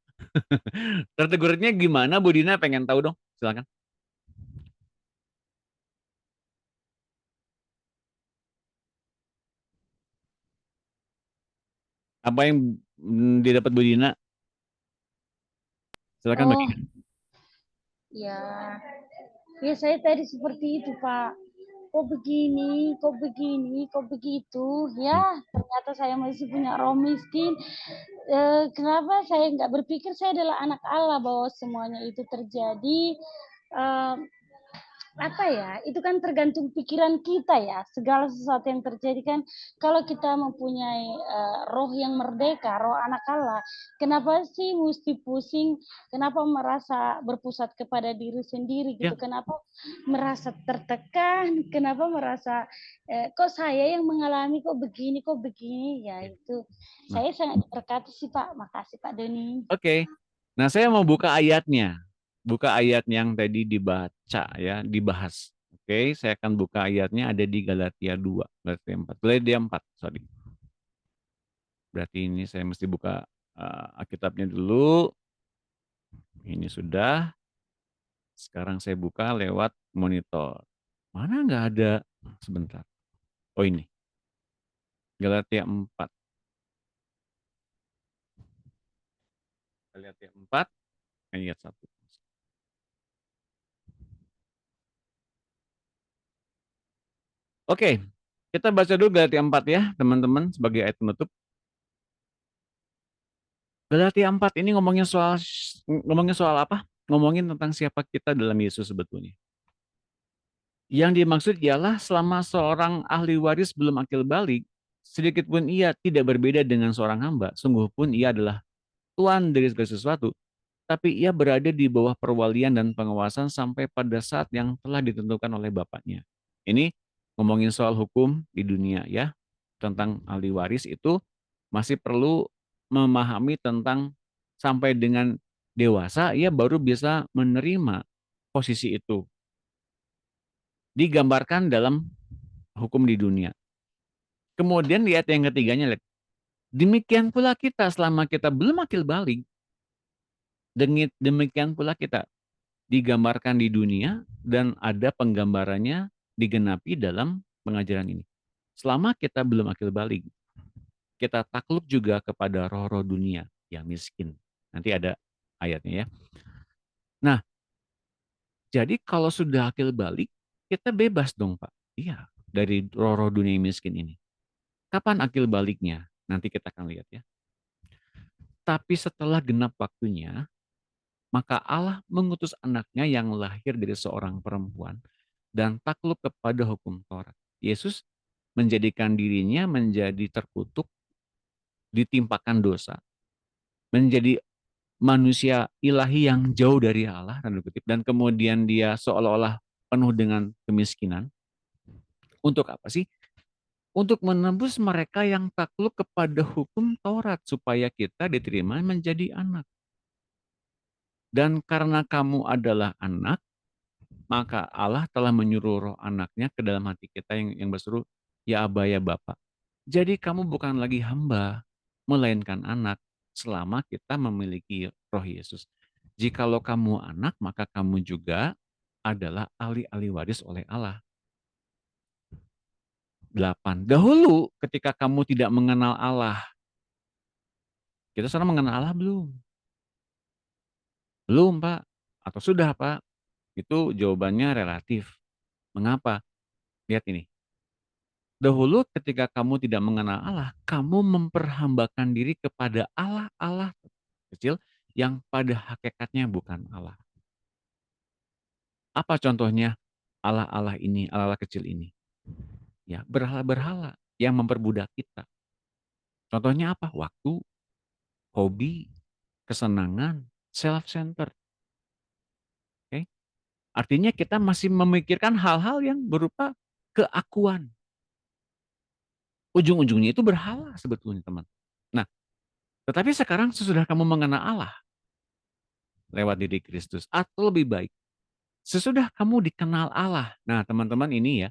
Speaker 1: Tertegurnya gimana Bu Dina? Pengen tahu dong. Silakan. Apa yang didapat Bu Dina? Silakan
Speaker 2: Oh,
Speaker 1: bagikan.
Speaker 2: ya. Ya saya tadi seperti itu, Pak. Kok begini, kok begini, kok begitu. Ya, ternyata saya masih punya roh miskin. Kenapa saya nggak berpikir saya adalah anak Allah bahwa semuanya itu terjadi. Apa ya, itu kan tergantung pikiran kita ya. Segala sesuatu yang terjadi kan kalau kita mempunyai roh yang merdeka, roh anak Allah, kenapa sih mesti pusing? Kenapa merasa berpusat kepada diri sendiri gitu?
Speaker 1: Ya.
Speaker 2: Kenapa merasa tertekan? Kenapa merasa kok saya yang mengalami kok begini ya itu. Saya sangat diberkati sih Pak. Makasih Pak Doni.
Speaker 1: Oke. Nah, saya mau buka ayatnya. Buka ayat yang tadi dibaca ya, dibahas. Oke, saya akan buka ayatnya ada di Galatia 2, Galatia 4. Galatia 4, sorry. Berarti ini saya mesti buka Alkitabnya dulu. Ini sudah. Sekarang saya buka lewat monitor. Mana nggak ada? Sebentar. Oh ini. Galatia 4. Galatia 4 ayat 1. Oke, kita baca dulu Galatia 4 ya, teman-teman, sebagai ayat penutup. Galatia 4 ini ngomongin soal apa? Ngomongin tentang siapa kita dalam Yesus sebetulnya. Yang dimaksud ialah selama seorang ahli waris belum akil balik, sedikit pun ia tidak berbeda dengan seorang hamba. Sungguh pun ia adalah tuan dari segala sesuatu, tapi ia berada di bawah perwalian dan pengawasan sampai pada saat yang telah ditentukan oleh Bapaknya. Ini ngomongin soal hukum di dunia ya, tentang ahli waris itu masih perlu memahami tentang sampai dengan dewasa ia baru bisa menerima posisi itu. Digambarkan dalam hukum di dunia. Kemudian lihat yang ketiganya, lihat. Demikian pula kita selama kita belum akil balik, demikian pula kita digambarkan di dunia dan ada penggambarannya digenapi dalam pengajaran ini. Selama kita belum akil balik, kita takluk juga kepada roh-roh dunia yang miskin. Nanti ada ayatnya ya. Nah, jadi kalau sudah akil balik, kita bebas dong Pak. Iya, dari roh-roh dunia yang miskin ini. Kapan akil baliknya? Nanti kita akan lihat ya. Tapi setelah genap waktunya, maka Allah mengutus anaknya yang lahir dari seorang perempuan dan takluk kepada hukum Taurat. Yesus menjadikan dirinya menjadi terkutuk, ditimpakan dosa, menjadi manusia ilahi yang jauh dari Allah, dan kemudian dia seolah-olah penuh dengan kemiskinan. Untuk apa sih? Untuk menembus mereka yang takluk kepada hukum Taurat, supaya kita diterima menjadi anak. Dan karena kamu adalah anak, maka Allah telah menyuruh roh anaknya ke dalam hati kita yang berseru, ya Aba ya Bapa. Jadi kamu bukan lagi hamba, melainkan anak, selama kita memiliki roh Yesus. Jikalau kamu anak, maka kamu juga adalah ahli-ahli waris oleh Allah. 8. Dahulu ketika kamu tidak mengenal Allah, kita sekarang mengenal Allah belum? Belum Pak, atau sudah Pak? Itu jawabannya relatif. Mengapa? Lihat ini. Dahulu ketika kamu tidak mengenal Allah, kamu memperhambakan diri kepada Allah-Allah kecil yang pada hakikatnya bukan Allah. Apa contohnya Allah-Allah ini, Allah-Allah kecil ini? Ya, berhala-berhala yang memperbudak kita. Contohnya apa? Waktu, hobi, kesenangan, self-centered. Okay? Artinya kita masih memikirkan hal-hal yang berupa keakuan. Ujung-ujungnya itu berhala sebetulnya teman. Nah, tetapi sekarang sesudah kamu mengenal Allah lewat diri Kristus, atau lebih baik, sesudah kamu dikenal Allah. Nah, teman-teman ini ya,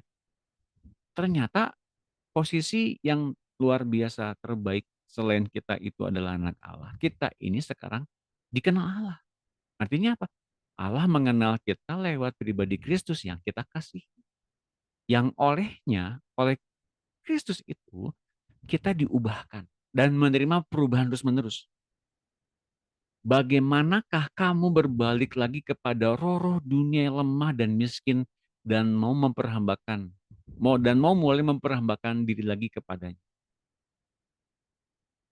Speaker 1: ternyata posisi yang luar biasa terbaik selain kita itu adalah anak Allah. Kita ini sekarang dikenal Allah. Artinya apa? Allah mengenal kita lewat pribadi Kristus yang kita kasih. Yang oleh Kristus itu, kita diubahkan dan menerima perubahan terus-menerus. Bagaimanakah kamu berbalik lagi kepada roh-roh dunia yang lemah dan miskin dan mau mulai memperhambakan diri lagi kepadanya.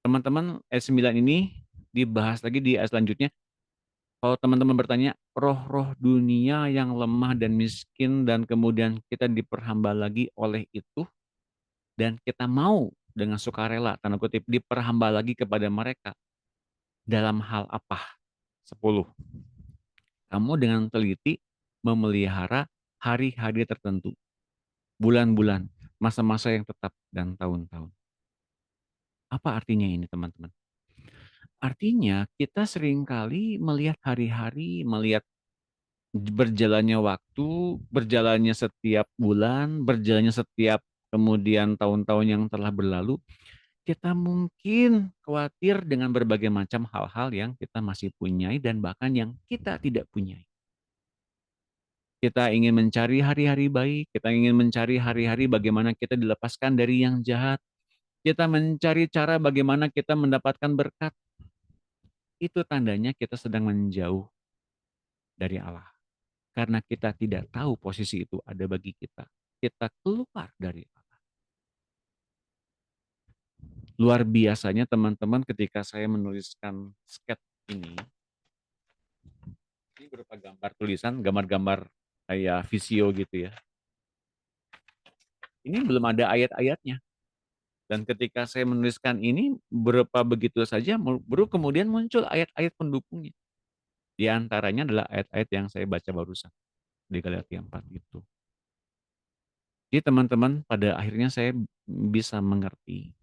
Speaker 1: Teman-teman, ayat 9 ini dibahas lagi di ayat selanjutnya. Kalau teman-teman bertanya, roh-roh dunia yang lemah dan miskin dan kemudian kita diperhamba lagi oleh itu, dan kita mau dengan sukarela, tanda kutip, diperhamba lagi kepada mereka. Dalam hal apa? 10. Kamu dengan teliti memelihara hari-hari tertentu, bulan-bulan, masa-masa yang tetap, dan tahun-tahun. Apa artinya ini teman-teman? Artinya kita seringkali melihat hari-hari, melihat berjalannya waktu, berjalannya setiap bulan, berjalannya setiap kemudian tahun-tahun yang telah berlalu, kita mungkin khawatir dengan berbagai macam hal-hal yang kita masih punyai dan bahkan yang kita tidak punyai. Kita ingin mencari hari-hari baik, kita ingin mencari hari-hari bagaimana kita dilepaskan dari yang jahat, kita mencari cara bagaimana kita mendapatkan berkat. Itu tandanya kita sedang menjauh dari Allah. Karena kita tidak tahu posisi itu ada bagi kita. Kita keluar dari Allah. Luar biasanya teman-teman ketika saya menuliskan sketch ini berupa gambar tulisan, gambar-gambar kayak visio gitu ya. Ini belum ada ayat-ayatnya. Dan ketika saya menuliskan ini berupa begitu saja, baru kemudian muncul ayat-ayat pendukungnya. Di antaranya adalah ayat-ayat yang saya baca barusan di Galatia 4 itu. Jadi teman-teman, pada akhirnya saya bisa mengerti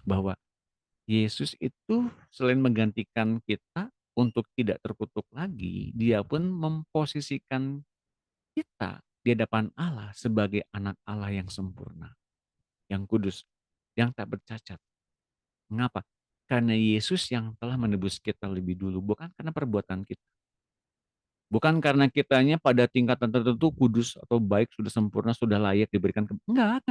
Speaker 1: bahwa Yesus itu selain menggantikan kita untuk tidak terkutuk lagi, dia pun memposisikan kita di hadapan Allah sebagai anak Allah yang sempurna, yang kudus, yang tak bercacat. Mengapa? Karena Yesus yang telah menebus kita lebih dulu, bukan karena perbuatan kita. Bukan karena kitanya pada tingkatan tertentu kudus atau baik, sudah sempurna, sudah layak diberikan enggak.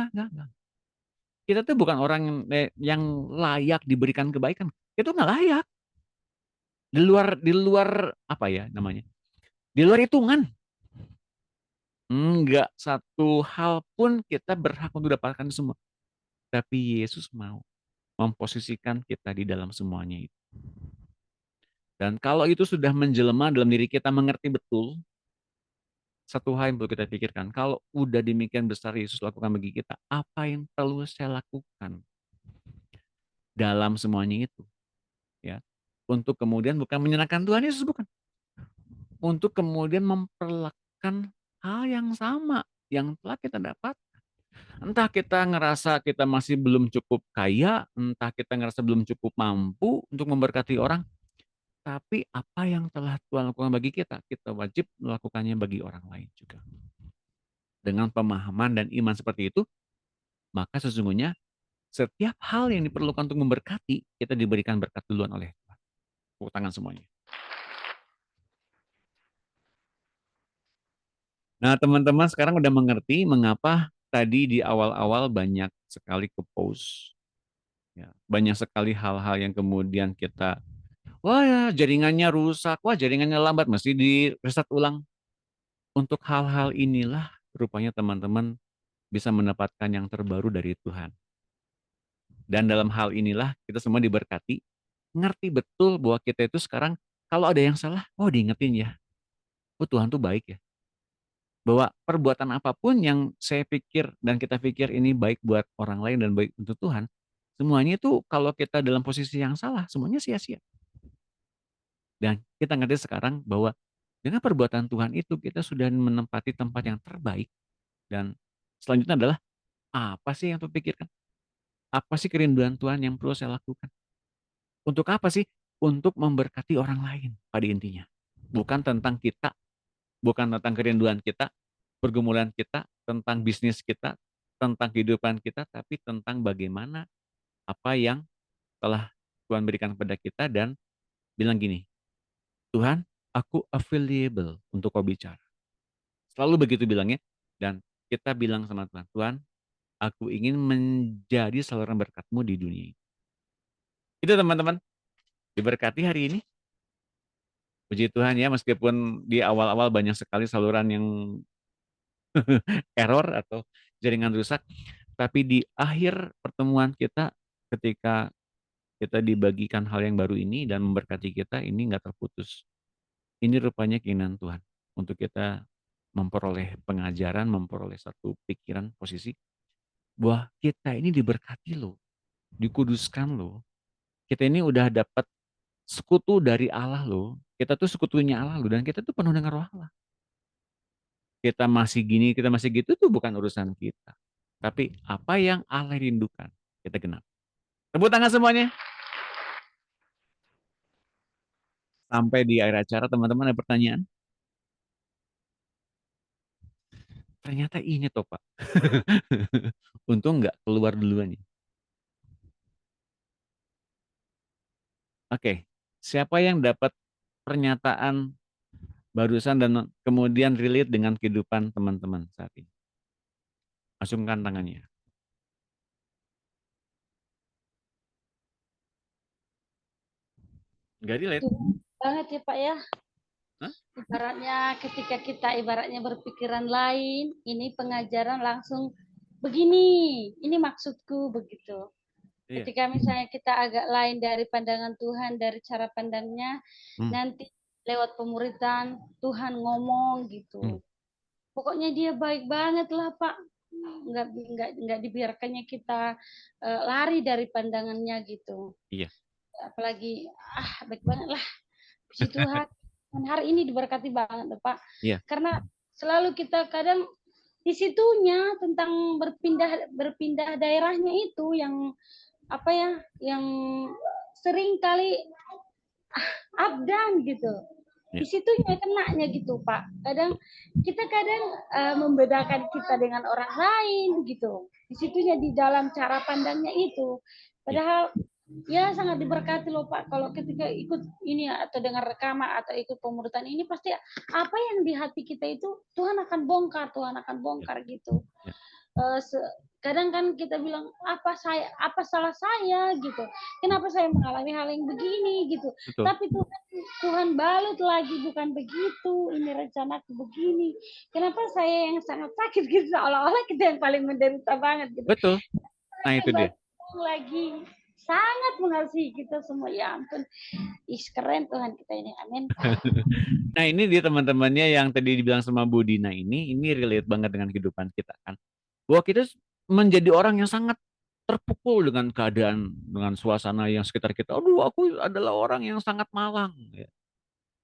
Speaker 1: Kita tuh bukan orang yang layak diberikan kebaikan. Itu nggak layak. Di luar apa ya namanya? Di luar hitungan. Enggak satu hal pun kita berhak untuk dapatkan semua. Tapi Yesus mau memposisikan kita di dalam semuanya itu. Dan kalau itu sudah menjelma dalam diri kita mengerti betul, satu hal yang perlu kita pikirkan, kalau udah demikian besar Yesus lakukan bagi kita, apa yang perlu saya lakukan dalam semuanya itu? Ya, untuk kemudian bukan menyenangkan Tuhan Yesus, bukan. Untuk kemudian memperlakukan hal yang sama yang telah kita dapat. Entah kita ngerasa kita masih belum cukup kaya, entah kita ngerasa belum cukup mampu untuk memberkati orang, tapi apa yang telah Tuhan lakukan bagi kita wajib melakukannya bagi orang lain juga. Dengan pemahaman dan iman seperti itu, maka sesungguhnya setiap hal yang diperlukan untuk memberkati, kita diberikan berkat duluan oleh Tuhan. Tepuk tangan semuanya. Nah, teman-teman sekarang udah mengerti mengapa tadi di awal-awal banyak sekali ke-post. Ya, banyak sekali hal-hal yang kemudian kita, wah ya jaringannya rusak, wah jaringannya lambat, mesti di-reset ulang. Untuk hal-hal inilah rupanya teman-teman bisa mendapatkan yang terbaru dari Tuhan. Dan dalam hal inilah kita semua diberkati, ngerti betul bahwa kita itu sekarang kalau ada yang salah, oh diingetin ya, oh Tuhan tuh baik ya. Bahwa perbuatan apapun yang saya pikir dan kita pikir ini baik buat orang lain dan baik untuk Tuhan, semuanya itu kalau kita dalam posisi yang salah, semuanya sia-sia. Dan kita ngerti sekarang bahwa dengan perbuatan Tuhan itu kita sudah menempati tempat yang terbaik. Dan selanjutnya adalah apa sih yang terpikirkan? Apa sih kerinduan Tuhan yang perlu saya lakukan? Untuk apa sih? Untuk memberkati orang lain pada intinya. Bukan tentang kita, bukan tentang kerinduan kita, pergumulan kita, tentang bisnis kita, tentang kehidupan kita, tapi tentang bagaimana apa yang telah Tuhan berikan kepada kita dan bilang gini, Tuhan, aku available untuk kau bicara. Selalu begitu bilangnya, dan kita bilang sama Tuhan, Tuhan, aku ingin menjadi saluran berkat-Mu di dunia ini. Itu teman-teman, diberkati hari ini. Puji Tuhan ya, meskipun di awal-awal banyak sekali saluran yang error atau jaringan rusak, tapi di akhir pertemuan kita ketika kita dibagikan hal yang baru ini dan memberkati kita, ini nggak terputus. Ini rupanya keinginan Tuhan untuk kita memperoleh pengajaran, memperoleh satu pikiran, posisi, bahwa kita ini diberkati loh, dikuduskan loh. Kita ini udah dapat sekutu dari Allah loh. Kita tuh sekutunya Allah loh, dan kita tuh penuh dengan roh Allah. Kita masih gini, kita masih gitu tuh bukan urusan kita. Tapi apa yang Allah rindukan, kita genap. Tepuk tangan semuanya. Sampai di akhir acara, teman-teman ada pertanyaan? Ternyata ini toh Pak. Untung nggak keluar duluan ya. Oke, siapa yang dapat pernyataan barusan dan kemudian relate dengan kehidupan teman-teman saat ini. Asumkan tangannya. Nggak relate?
Speaker 2: Itu banget ya Pak ya.
Speaker 1: Hah?
Speaker 2: Ibaratnya ketika kita ibaratnya berpikiran lain, ini pengajaran langsung begini, ini maksudku begitu.
Speaker 1: Iya.
Speaker 2: Ketika misalnya kita agak lain dari pandangan Tuhan, dari cara pandangnya, nanti lewat pemuritan Tuhan ngomong gitu. Pokoknya dia baik banget lah Pak. Nggak dibiarkannya kita lari dari pandangannya gitu.
Speaker 1: Iya.
Speaker 2: Apalagi baik banget lah. Puji Tuhan. Hari ini diberkati banget Pak.
Speaker 1: Iya.
Speaker 2: Karena selalu kita kadang di situnya tentang berpindah daerahnya itu yang apa ya, yang sering kali up down gitu. Di situnya kenanya gitu Pak. Kita kadang membedakan kita dengan orang lain gitu. Di situnya di dalam cara pandangnya itu. Padahal ya sangat diberkati loh Pak. Kalau ketika ikut ini atau dengar rekaman atau ikut pemuritan ini pasti apa yang di hati kita itu Tuhan akan bongkar gitu. Kadang kan kita bilang apa salah saya gitu, kenapa saya mengalami hal yang begini gitu.
Speaker 1: Betul.
Speaker 2: Tapi Tuhan balut lagi, bukan begitu, ini rencanaku begini, kenapa saya yang sangat sakit gitu, seolah-olah kita yang paling menderita banget gitu.
Speaker 1: Betul. Nah itu dia.
Speaker 2: Lagi sangat mengasihi kita semua, ya ampun, keren Tuhan kita ini, amin.
Speaker 1: Nah ini dia teman-temannya yang tadi dibilang sama Bu Dina ini relate banget dengan kehidupan kita kan. Bahwa kita menjadi orang yang sangat terpukul dengan keadaan, dengan suasana yang sekitar kita. Aduh, aku adalah orang yang sangat malang. Ya.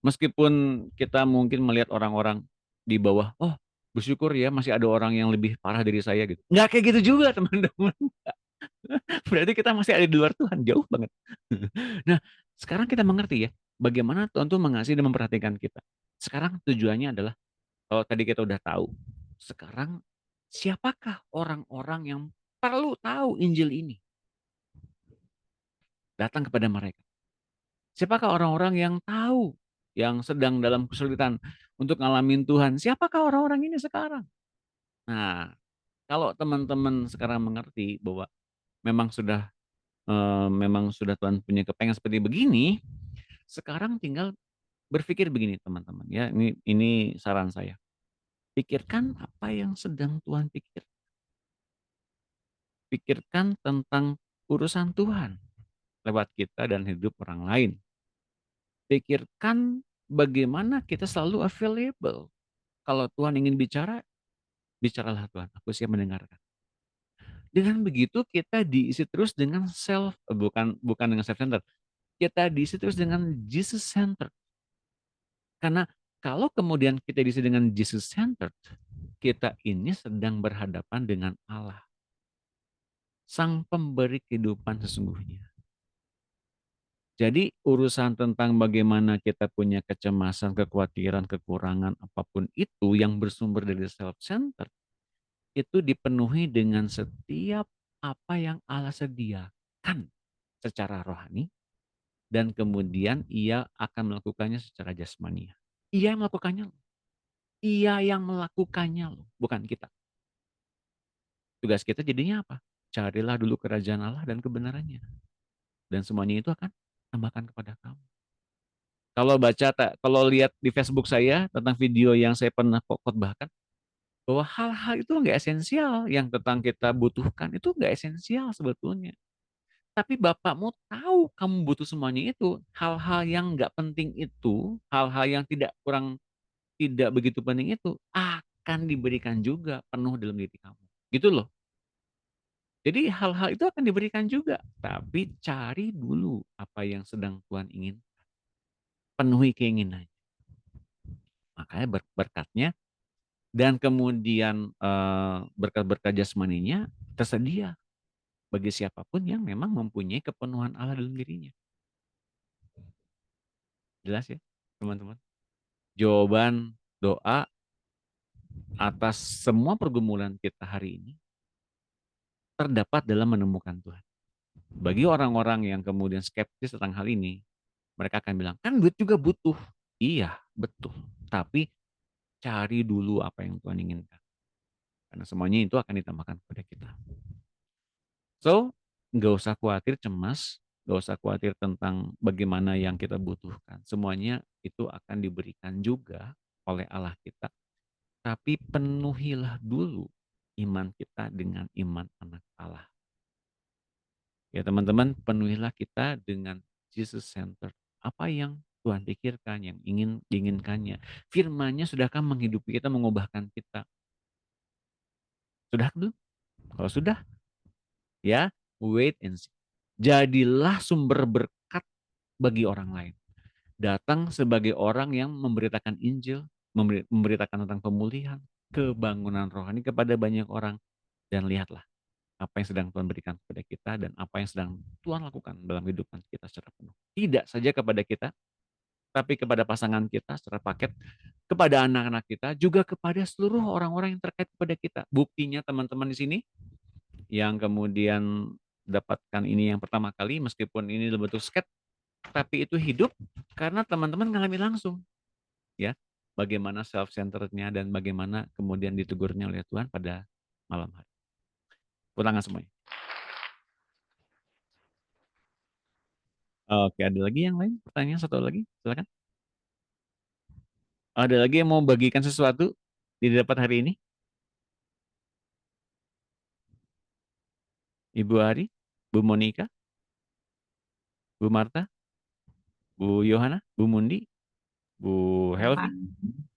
Speaker 1: Meskipun kita mungkin melihat orang-orang di bawah, oh bersyukur ya masih ada orang yang lebih parah dari saya gitu. Nggak kayak gitu juga teman-teman. Berarti kita masih ada di luar Tuhan, jauh banget. Nah, sekarang kita mengerti ya, bagaimana Tuhan tuh mengasihi dan memperhatikan kita. Sekarang tujuannya adalah, kalau tadi kita udah tahu, sekarang siapakah orang-orang yang perlu tahu Injil ini? Datang kepada mereka. Siapakah orang-orang yang tahu, yang sedang dalam kesulitan untuk ngalamin Tuhan? Siapakah orang-orang ini sekarang? Nah, kalau teman-teman sekarang mengerti bahwa memang sudah Tuhan punya kepengen seperti begini, sekarang tinggal berpikir begini teman-teman ya. Ini saran saya. Pikirkan apa yang sedang Tuhan pikir. Pikirkan tentang urusan Tuhan lewat kita dan hidup orang lain. Pikirkan bagaimana kita selalu available. Kalau Tuhan ingin bicara, bicaralah Tuhan, aku siap mendengarkan. Dengan begitu kita diisi terus dengan bukan dengan self-centered. Kita diisi terus dengan Jesus-centered. Karena kalau kemudian kita diisi dengan Jesus-centered, kita ini sedang berhadapan dengan Allah. Sang pemberi kehidupan sesungguhnya. Jadi urusan tentang bagaimana kita punya kecemasan, kekhawatiran, kekurangan, apapun itu yang bersumber dari self-centered, itu dipenuhi dengan setiap apa yang Allah sediakan secara rohani, dan kemudian ia akan melakukannya secara jasmania. Ia yang melakukannya loh. Ia yang melakukannya loh, bukan kita. Tugas kita jadinya apa? Carilah dulu kerajaan Allah dan kebenarannya. Dan semuanya itu akan tambahkan kepada kamu. Kalau lihat di Facebook saya tentang video yang saya pernah khotbahkan, bahwa hal-hal itu nggak esensial yang tentang kita butuhkan, itu nggak esensial sebetulnya. Tapi Bapakmu tahu kamu butuh semuanya itu. Hal-hal yang nggak penting itu, hal-hal yang tidak begitu penting itu akan diberikan juga penuh dalam diri kamu. Gitu loh. Jadi hal-hal itu akan diberikan juga. Tapi cari dulu apa yang sedang Tuhan ingin. Penuhi keinginannya. Makanya berkatnya dan kemudian berkat-berkat jasmaninya tersedia bagi siapapun yang memang mempunyai kepenuhan Allah dalam dirinya. Jelas ya teman-teman? Jawaban doa atas semua pergumulan kita hari ini terdapat dalam menemukan Tuhan. Bagi orang-orang yang kemudian skeptis tentang hal ini, mereka akan bilang, kan duit juga butuh. Iya, betul. Tapi cari dulu apa yang Tuhan inginkan. Karena semuanya itu akan ditambahkan kepada kita. So, nggak usah khawatir cemas, nggak usah khawatir tentang bagaimana yang kita butuhkan. Semuanya itu akan diberikan juga oleh Allah kita. Tapi penuhilah dulu iman kita dengan iman anak Allah. Ya teman-teman, penuhilah kita dengan Jesus Center. Apa yang Tuhan pikirkan, yang diinginkannya. Firman-Nya sudahkah menghidupi kita, mengubahkan kita? Sudah belum? Kalau sudah, ya wait and see. Jadilah sumber berkat bagi orang lain. Datang sebagai orang yang memberitakan Injil, memberitakan tentang pemulihan, kebangunan rohani kepada banyak orang. Dan lihatlah apa yang sedang Tuhan berikan kepada kita dan apa yang sedang Tuhan lakukan dalam kehidupan kita secara penuh. Tidak saja kepada kita, tapi kepada pasangan kita secara paket, kepada anak-anak kita, juga kepada seluruh orang-orang yang terkait kepada kita. Buktinya teman-teman di sini yang kemudian dapatkan ini yang pertama kali, meskipun ini dalam bentuk sketch, tapi itu hidup karena teman-teman mengalami langsung, ya, bagaimana self-centerednya dan bagaimana kemudian ditegurnya oleh Tuhan pada malam hari. Pulangan semuanya. Oke, ada lagi yang lain? Pertanyaan satu lagi, silakan. Ada lagi yang mau bagikan sesuatu di dapat hari ini? Ibu Ari, Bu Monika, Bu Marta, Bu Yohana, Bu Mundi, Bu
Speaker 3: Ya, Pak.
Speaker 1: Helvi.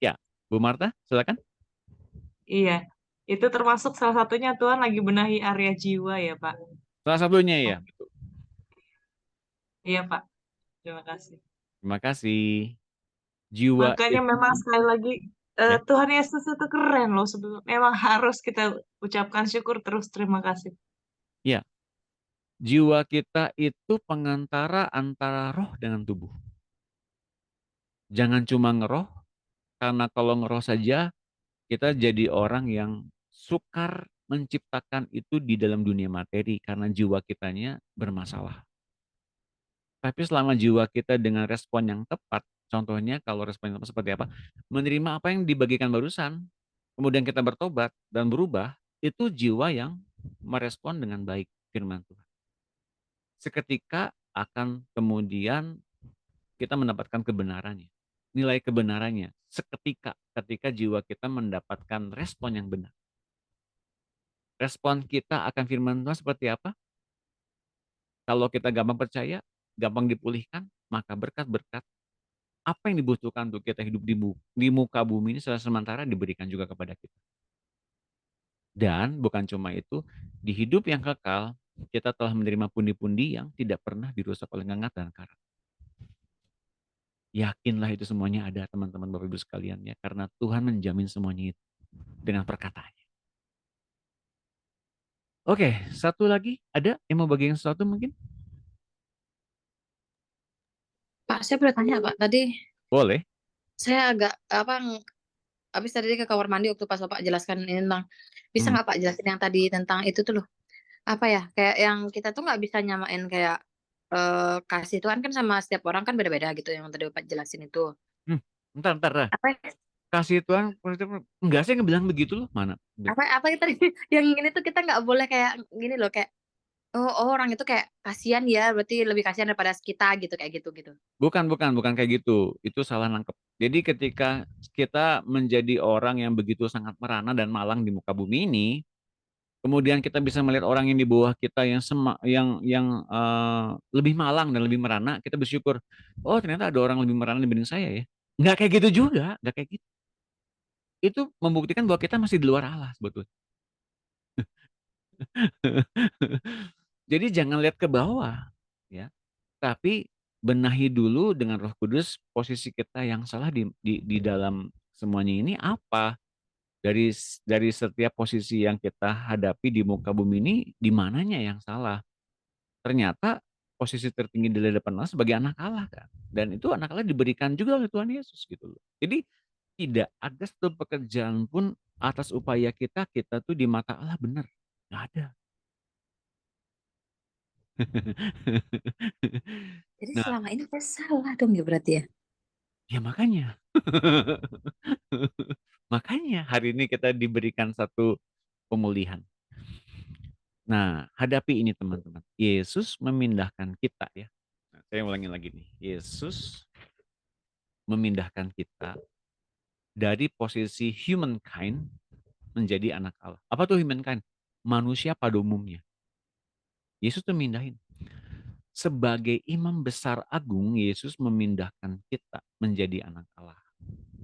Speaker 1: Ya, Bu Marta, silakan.
Speaker 3: Iya, itu termasuk salah satunya Tuhan lagi benahi area jiwa ya, Pak.
Speaker 1: Salah satunya ya.
Speaker 3: Iya, Pak. Terima kasih.
Speaker 1: Terima kasih. Jiwa
Speaker 3: Makanya
Speaker 1: itu,
Speaker 3: memang sekali lagi
Speaker 1: ya,
Speaker 3: Tuhan Yesus itu keren loh sebetulnya. Memang harus kita ucapkan syukur terus terima kasih.
Speaker 1: ya. Jiwa kita itu pengantara antara roh dengan tubuh. Jangan cuma ngeroh, karena kalau ngeroh saja kita jadi orang yang sukar menciptakan itu di dalam dunia materi karena jiwa kitanya bermasalah. Tapi selama jiwa kita dengan respon yang tepat, contohnya kalau respon yang tepat seperti apa? Menerima apa yang dibagikan barusan, kemudian kita bertobat dan berubah, itu jiwa yang merespon dengan baik firman Tuhan. Seketika akan kemudian kita mendapatkan kebenarannya, nilai kebenarannya. Seketika ketika jiwa kita mendapatkan respon yang benar. Respon kita akan firman Tuhan seperti apa? Kalau kita gampang percaya, gampang dipulihkan, maka berkat-berkat apa yang dibutuhkan untuk kita hidup di muka bumi ini secara sementara diberikan juga kepada kita. Dan bukan cuma itu, di hidup yang kekal, kita telah menerima pundi-pundi yang tidak pernah dirusak oleh ngengat dan karat. Yakinlah itu semuanya ada, teman-teman Bapak Ibu sekalian, ya, karena Tuhan menjamin semuanya itu dengan perkataannya. Oke, satu lagi, ada yang mau bagikan sesuatu mungkin?
Speaker 4: Pak, saya boleh tanya, Pak. Tadi
Speaker 1: Boleh.
Speaker 4: saya agak habis tadi ke kamar mandi waktu pas Bapak jelaskan ini tentang, bisa nggak Pak jelasin yang tadi tentang itu tuh loh, apa ya, kayak yang kita tuh nggak bisa nyamain kayak kasih Tuhan kan sama setiap orang kan beda-beda gitu yang tadi Bapak jelasin itu.
Speaker 1: Bentar.
Speaker 4: Apa
Speaker 1: Kasih Tuhan, enggak sih ngebilang begitu loh, mana?
Speaker 4: apa yang tadi yang ini tuh kita nggak boleh kayak gini loh, kayak orang itu kayak kasihan ya, berarti lebih kasihan daripada kita gitu, kayak gitu.
Speaker 1: Bukan kayak gitu. Itu salah nangkep. Jadi ketika kita menjadi orang yang begitu sangat merana dan malang di muka bumi ini, kemudian kita bisa melihat orang yang di bawah kita yang lebih malang dan lebih merana, kita bersyukur, oh ternyata ada orang lebih merana dibanding saya ya. Nggak kayak gitu juga, nggak kayak gitu. Itu membuktikan bahwa kita masih di luar Allah sebetulnya. Jadi jangan lihat ke bawah, ya. Tapi benahi dulu dengan Roh Kudus posisi kita yang salah di dalam semuanya ini apa? Dari setiap posisi yang kita hadapi di muka bumi ini, di mananya yang salah? Ternyata posisi tertinggi di hadapan Allah sebagai anak Allah kan. Dan itu anak Allah diberikan juga oleh Tuhan Yesus gitu loh. Jadi tidak ada satu pekerjaan pun atas upaya kita tuh di mata Allah benar. Nggak ada.
Speaker 4: Jadi
Speaker 1: Nah,
Speaker 4: selama ini saya salah dong ya berarti ya.
Speaker 1: ya makanya. Makanya hari ini kita diberikan satu pemulihan. Nah, hadapi ini teman-teman. Yesus memindahkan kita ya. Nah, saya ulangi lagi nih. Yesus memindahkan kita dari posisi humankind menjadi anak Allah. Apa tuh humankind? Manusia pada umumnya. Yesus tuh mindahin. Sebagai imam besar agung, Yesus memindahkan kita menjadi anak Allah.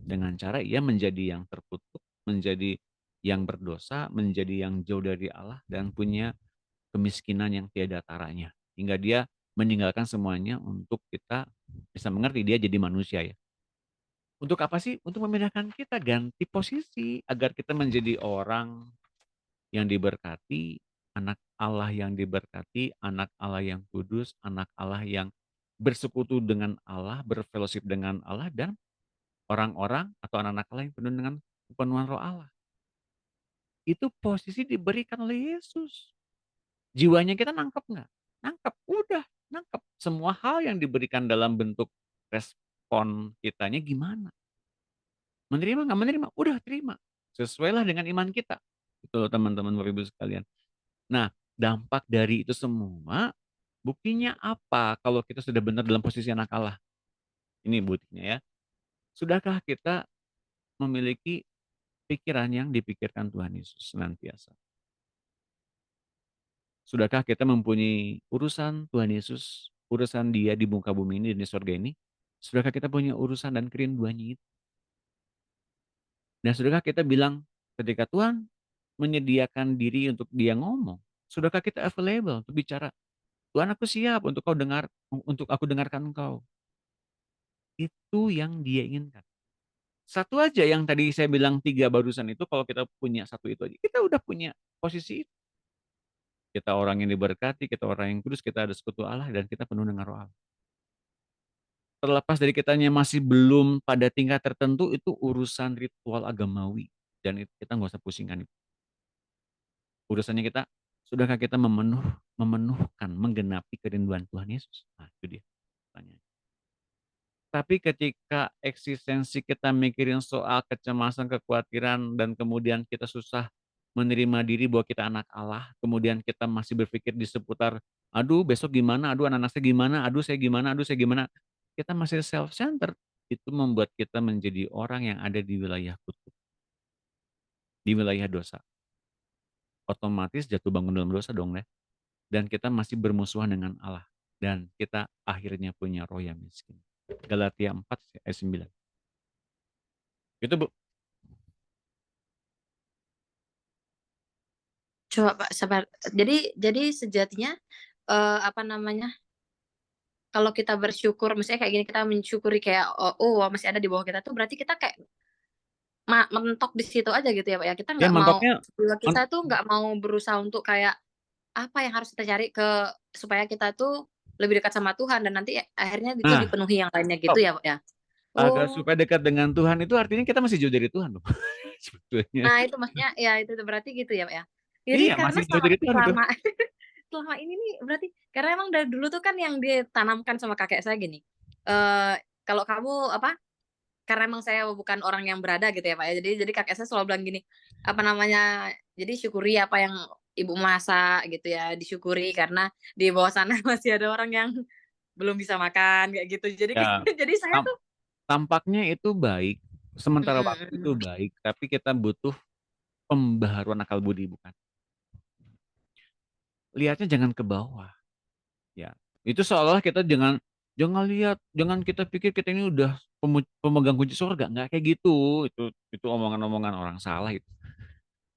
Speaker 1: Dengan cara ia menjadi yang terkutuk, menjadi yang berdosa, menjadi yang jauh dari Allah, dan punya kemiskinan yang tiada taranya. Hingga dia meninggalkan semuanya untuk kita bisa mengerti dia jadi manusia ya. Untuk apa sih? Untuk memindahkan kita ganti posisi agar kita menjadi orang yang diberkati, anak Allah yang diberkati, anak Allah yang kudus, anak Allah yang bersekutu dengan Allah, berfellowship dengan Allah, dan orang-orang atau anak-anak Allah yang penuh dengan kepenuhan roh Allah. Itu posisi diberikan oleh Yesus. Jiwanya kita nangkep nggak? Nangkep, udah nangkep. Semua hal yang diberikan dalam bentuk respon kitanya gimana? Menerima nggak menerima? Udah terima. Sesuailah dengan iman kita. Itu loh teman-teman Bapak Ibu sekalian. Nah, dampak dari itu semua, buktinya apa kalau kita sudah benar dalam posisi anak Allah? Ini buktinya ya. Sudahkah kita memiliki pikiran yang dipikirkan Tuhan Yesus senantiasa? Sudahkah kita mempunyai urusan Tuhan Yesus, urusan Dia di muka bumi ini, di surga ini? Sudahkah kita punya urusan dan kerinduannya itu? Dan sudahkah kita bilang ketika Tuhan menyediakan diri untuk Dia ngomong, sudahkah kita available untuk bicara? Tuhan, aku siap untuk kau dengar, untuk aku dengarkan engkau. Itu yang Dia inginkan. Satu aja yang tadi saya bilang 3 barusan itu, kalau kita punya satu itu aja, kita udah punya posisi itu. Kita orang yang diberkati, kita orang yang kudus, kita ada sekutu Allah, dan kita penuh dengan roh Allah. Terlepas dari kitanya masih belum pada tingkat tertentu, itu urusan ritual agamawi. Dan itu kita nggak usah pusingkan itu. Urusannya kita, sudahkah kita memenuhkan, menggenapi kerinduan Tuhan Yesus? Nah, itu dia pertanyaannya. Tapi ketika eksistensi kita mikirin soal kecemasan, kekhawatiran, dan kemudian kita susah menerima diri bahwa kita anak Allah, kemudian kita masih berpikir di seputar, aduh besok gimana, aduh anak-anak saya gimana, aduh saya gimana, aduh saya gimana. Kita masih self-centered, itu membuat kita menjadi orang yang ada di wilayah kutub, di wilayah dosa. Otomatis jatuh bangun dalam dosa dong deh. Dan kita masih bermusuhan dengan Allah. Dan kita akhirnya punya roh yang miskin. Galatia 4 ayat 9. Itu Bu.
Speaker 4: Coba Pak, sabar. Jadi sejatinya apa namanya? Kalau kita bersyukur, misalnya kayak gini kita mensyukuri kayak masih ada di bawah kita tuh berarti kita kayak mentok di situ aja gitu ya Pak ya. Kita
Speaker 1: Ya
Speaker 4: nggak mau
Speaker 1: mentoknya
Speaker 4: kita tuh nggak mau berusaha untuk kayak apa yang harus kita cari supaya kita tuh lebih dekat sama Tuhan dan nanti akhirnya itu
Speaker 1: nah,
Speaker 4: dipenuhi yang lainnya gitu ya Pak ya.
Speaker 1: agar
Speaker 4: Oh,
Speaker 1: supaya dekat dengan Tuhan itu artinya kita masih jauh dari Tuhan loh. Sebetulnya.
Speaker 4: nah itu maksudnya ya itu berarti gitu ya Pak ya. Jadi
Speaker 1: Iya,
Speaker 4: karena
Speaker 1: masih jauh dari Tuhan itu.
Speaker 4: selama selama ini nih berarti karena emang dari dulu tuh kan yang ditanamkan sama kakek saya gini. Kalau kamu apa? Karena emang saya bukan orang yang berada gitu ya Pak ya. Jadi kakek saya selalu bilang gini, apa namanya? Jadi syukuri apa yang ibu masak gitu ya, disyukuri karena di bawah sana masih ada orang yang belum bisa makan kayak gitu. Jadi
Speaker 1: Ya,
Speaker 4: jadi saya tuh
Speaker 1: tampaknya itu baik, sementara waktu itu
Speaker 4: mhm,
Speaker 1: baik, tapi kita butuh pembaharuan akal budi, bukan? Lihatnya jangan ke bawah, ya. Itu seolah-olah kita jangan jangan lihat, jangan kita pikir kita ini udah pemegang kunci surga, nggak kayak gitu. Itu omongan-omongan orang salah itu.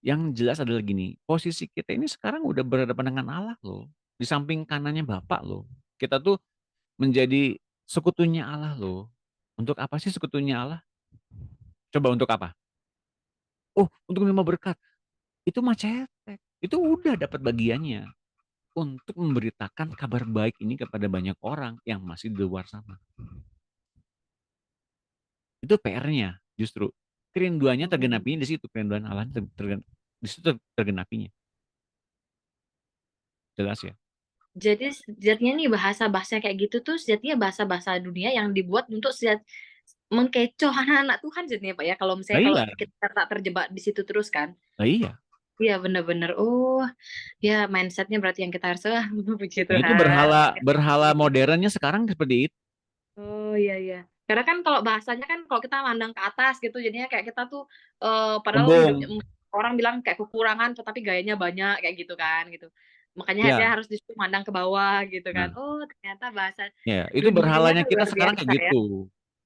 Speaker 1: Yang jelas adalah gini, posisi kita ini sekarang udah berhadapan dengan Allah loh. Di samping kanannya Bapak loh. Kita tuh menjadi sekutunya Allah loh. Untuk apa sih sekutunya Allah? Coba untuk apa? Oh, untuk menerima berkat. Itu mah cetek. Itu udah dapat bagiannya. Untuk memberitakan kabar baik ini kepada banyak orang yang masih di luar sana. Itu PR-nya justru. Kerinduannya tergenapinya di situ. Kerinduan Allah di situ tergenapinya. Jelas ya?
Speaker 4: jadi sejatinya nih bahasa-bahasa kayak gitu tuh sejatinya bahasa-bahasa dunia yang dibuat untuk mengkecoh anak-anak Tuhan jadinya Pak ya, kalau
Speaker 1: Lah
Speaker 4: misalnya kalau
Speaker 1: iya,
Speaker 4: kita tak terjebak di situ terus kan.
Speaker 1: lah iya.
Speaker 4: Iya bener-bener. Oh, ya mindsetnya berarti yang kita harus puji
Speaker 1: Nah, itu
Speaker 4: Tuhan.
Speaker 1: berhala modernnya sekarang seperti itu.
Speaker 4: Oh iya iya. Karena kan kalau bahasanya kan kalau kita mandang ke atas gitu, jadinya kayak kita tuh padahal hidupnya
Speaker 1: Sombong.
Speaker 4: orang bilang kayak kekurangan, tetapi gayanya banyak kayak gitu kan gitu. Makanya dia
Speaker 1: Ya,
Speaker 4: harus disuruh mandang ke bawah gitu kan.
Speaker 1: nah,
Speaker 4: Oh ternyata bahasa
Speaker 1: ya, itu
Speaker 4: dunianya
Speaker 1: berhalanya kita
Speaker 4: luar
Speaker 1: sekarang kayak
Speaker 4: biasa ya.
Speaker 1: gitu.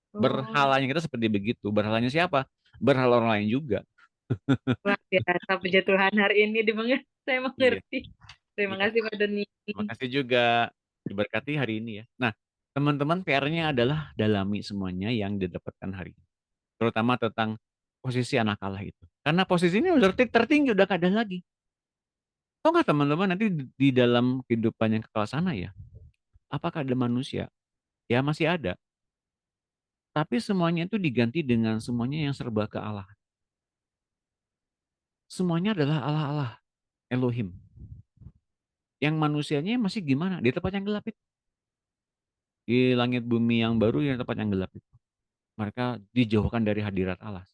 Speaker 4: Oh
Speaker 1: Berhalanya kita seperti begitu. Berhalanya siapa? Berhala orang lain juga.
Speaker 4: luar biasa puji Tuhan hari ini saya
Speaker 1: Iya,
Speaker 4: mengerti. Terima
Speaker 1: iya.
Speaker 4: kasih Pak Doni.
Speaker 1: Terima kasih juga diberkati hari ini ya. Nah, teman-teman PR-nya adalah dalami semuanya yang didapatkan hari ini. Terutama tentang posisi anak Allah itu. Karena posisi ini udah tertinggi, udah gak ada lagi. Tahu nggak teman-teman nanti di dalam kehidupan yang kekal sana ya, apakah ada manusia? Ya masih ada. Tapi semuanya itu diganti dengan semuanya yang serba ke Allah. Semuanya adalah Allah-Allah, Elohim. Yang manusianya masih gimana? Di tempat yang gelap itu. Di langit bumi yang baru yang tempat yang gelap itu. Mereka dijauhkan dari hadirat Allah.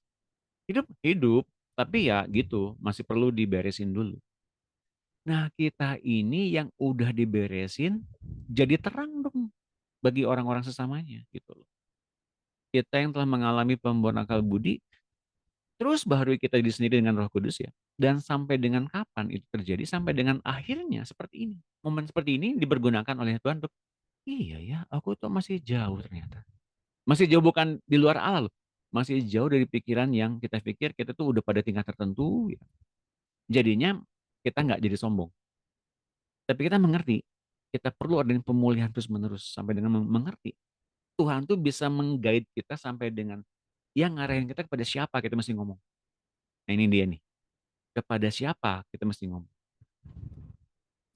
Speaker 1: Hidup, hidup. Tapi ya gitu, masih perlu diberesin dulu. Nah kita ini yang udah diberesin, jadi terang dong bagi orang-orang sesamanya gitu loh. Kita yang telah mengalami pembuatan akal budi, terus baharui kita diri sendiri dengan Roh Kudus ya. Dan sampai dengan kapan itu terjadi? Sampai dengan akhirnya seperti ini. Momen seperti ini dipergunakan oleh Tuhan untuk, iya ya, aku tuh masih jauh ternyata. Masih jauh bukan di luar Allah loh. Masih jauh dari pikiran yang kita pikir kita tuh udah pada tingkat tertentu. Ya. Jadinya kita nggak jadi sombong. Tapi kita mengerti, kita perlu ada pemulihan terus-menerus. Sampai dengan mengerti. Tuhan tuh bisa meng-guide kita sampai dengan yang ngarahin kita kepada siapa kita mesti ngomong. Nah ini dia nih. Kepada siapa kita mesti ngomong.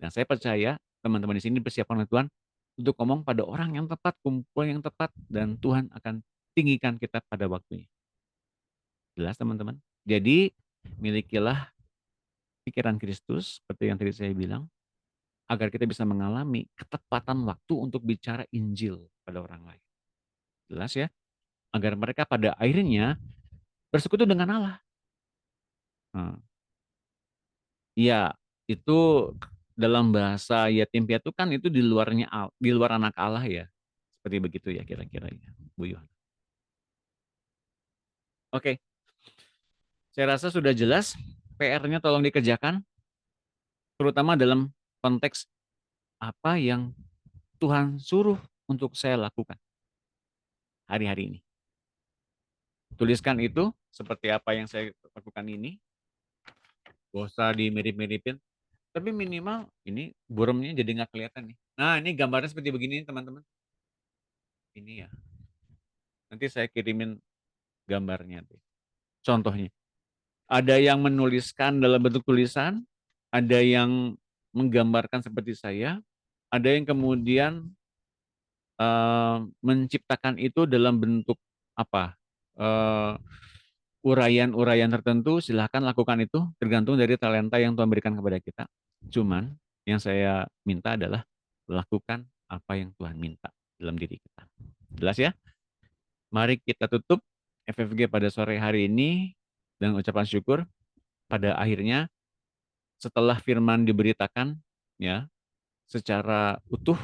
Speaker 1: Dan saya percaya teman-teman di sini persiapan oleh Tuhan untuk ngomong pada orang yang tepat, kumpul yang tepat, dan Tuhan akan tinggikan kita pada waktunya. Jelas teman-teman? Jadi milikilah pikiran Kristus seperti yang tadi saya bilang agar kita bisa mengalami ketepatan waktu untuk bicara Injil pada orang lain. Jelas ya? Agar mereka pada akhirnya bersekutu dengan Allah. Nah, iya, itu dalam bahasa yatim piatu kan itu di di luar anak Allah ya. Seperti begitu ya kira-kira ya, Bu Yohana. Oke, saya rasa sudah jelas. PR-nya tolong dikerjakan, terutama dalam konteks apa yang Tuhan suruh untuk saya lakukan hari-hari ini. Tuliskan itu seperti apa yang saya lakukan ini. Gak usah dimirip-miripin. Tapi minimal ini buremnya jadi nggak kelihatan nih. Nah ini gambarnya seperti begini teman-teman. Ini ya. Nanti saya kirimin gambarnya. Contohnya. Ada yang menuliskan dalam bentuk tulisan. Ada yang menggambarkan seperti saya. Ada yang kemudian menciptakan itu dalam bentuk apa? Uraian-uraian tertentu, silahkan lakukan itu, tergantung dari talenta yang Tuhan berikan kepada kita. Cuman yang saya minta adalah lakukan apa yang Tuhan minta dalam diri kita. Jelas ya? Mari kita tutup FFG pada sore hari ini dengan ucapan syukur. Pada akhirnya setelah firman diberitakan ya secara utuh,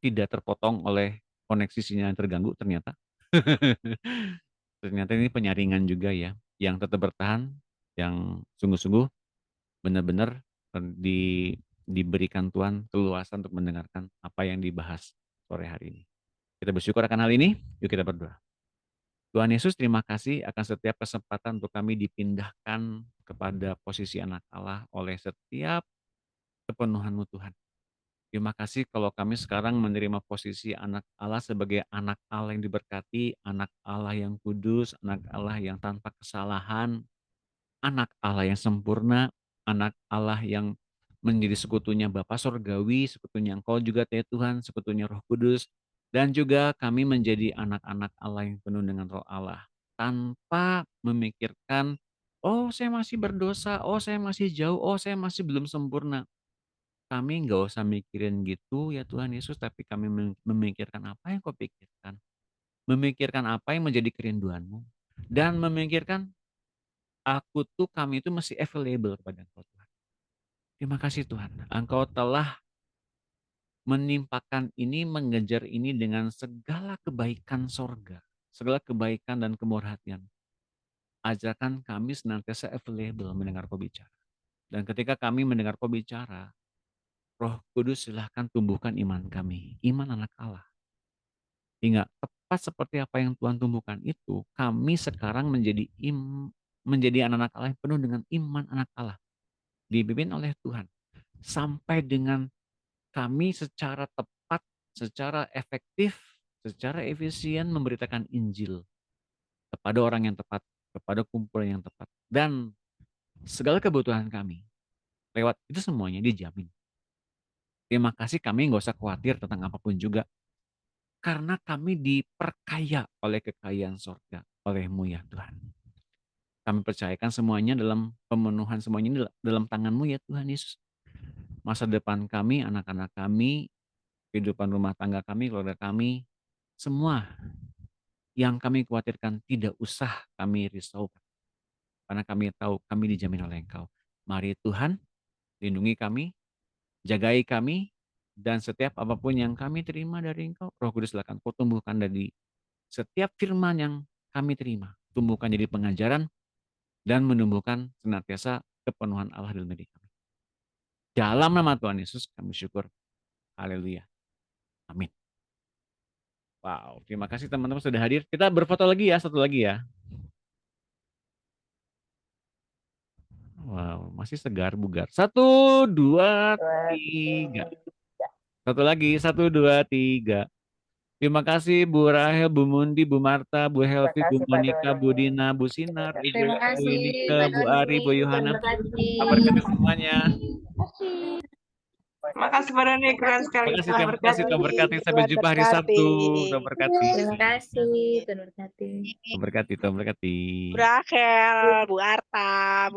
Speaker 1: tidak terpotong oleh koneksi sinyal yang terganggu ternyata. Ternyata ini penyaringan juga ya, yang tetap bertahan, yang sungguh-sungguh benar-benar diberikan Tuhan keluasan untuk mendengarkan apa yang dibahas sore hari ini. Kita bersyukur akan hal ini, yuk kita berdoa. Tuhan Yesus, terima kasih akan setiap kesempatan untuk kami dipindahkan kepada posisi anak Allah oleh setiap kepenuhan-Mu Tuhan. Terima kasih kalau kami sekarang menerima posisi anak Allah sebagai anak Allah yang diberkati, anak Allah yang kudus, anak Allah yang tanpa kesalahan, anak Allah yang sempurna, anak Allah yang menjadi sekutunya Bapa Sorgawi, sekutunya Engkau juga ya Tuhan, sekutunya Roh Kudus, dan juga kami menjadi anak-anak Allah yang penuh dengan Roh Allah, tanpa memikirkan, oh saya masih berdosa, oh saya masih jauh, oh saya masih belum sempurna. Kami nggak usah mikirin gitu ya Tuhan Yesus, tapi kami memikirkan apa yang Kau pikirkan. memikirkan apa yang menjadi kerinduanmu, dan memikirkan kami itu mesti available kepada Engkau Tuhan. Terima kasih Tuhan, Engkau telah menimpakan ini, mengejar ini dengan segala kebaikan sorga, segala kebaikan dan kemurhatian. Ajarkan kami senantiasa available mendengar Kau bicara. Dan ketika kami mendengar Kau bicara, Roh Kudus silahkan tumbuhkan iman kami, iman anak Allah. Hingga tepat seperti apa yang Tuhan tumbuhkan itu, kami sekarang menjadi anak-anak Allah yang penuh dengan iman anak Allah. Dipimpin oleh Tuhan. Sampai dengan kami secara tepat, secara efektif, secara efisien memberitakan Injil kepada orang yang tepat, kepada kumpulan yang tepat. Dan segala kebutuhan kami lewat itu semuanya dijamin. Terima kasih, kami nggak usah khawatir tentang apapun juga. Karena kami diperkaya oleh kekayaan sorga, oleh-Mu ya Tuhan. Kami percayakan semuanya dalam pemenuhan semuanya dalam tangan-Mu ya Tuhan Yesus. Masa depan kami, anak-anak kami, kehidupan rumah tangga kami, keluarga kami, semua yang kami khawatirkan tidak usah kami risaukan. Karena kami tahu kami dijamin oleh Engkau. Mari Tuhan, lindungi kami, jagai kami, dan setiap apapun yang kami terima dari Engkau, Roh Kudus silakan Kau tumbuhkan dari setiap firman yang kami terima. Tumbuhkan jadi pengajaran dan menumbuhkan senantiasa kepenuhan Allah dalam diri kami. Dalam nama Tuhan Yesus kami syukur. Haleluya. Amin. Wow, terima kasih teman-teman sudah hadir. Kita berfoto lagi ya, satu lagi ya. Wow, masih segar, bugar. 1, 2, 3. Satu lagi, 1, 2, 3. Terima kasih Bu Rahel, Bu Mundi, Bu Marta, Bu Helvi, Bu Monika, Bu Dina, Bu Sinar, Ibu
Speaker 4: Terima kasih
Speaker 1: Winike,
Speaker 4: Pak
Speaker 1: Bu Ari, Bu
Speaker 4: Doni.
Speaker 1: Yohana.
Speaker 4: Terima kasih.
Speaker 1: Berkati semuanya.
Speaker 3: Makasih Pak Doni, keren sekali.
Speaker 1: Terima kasih, Tuhan berkati. Sampai jumpa hari Sabtu. Tuhan berkati.
Speaker 4: Terima kasih. Tuhan berkati.
Speaker 1: Tuhan berkati, Tuhan berkati.
Speaker 6: Bu Rachel, Bu Arta, Bu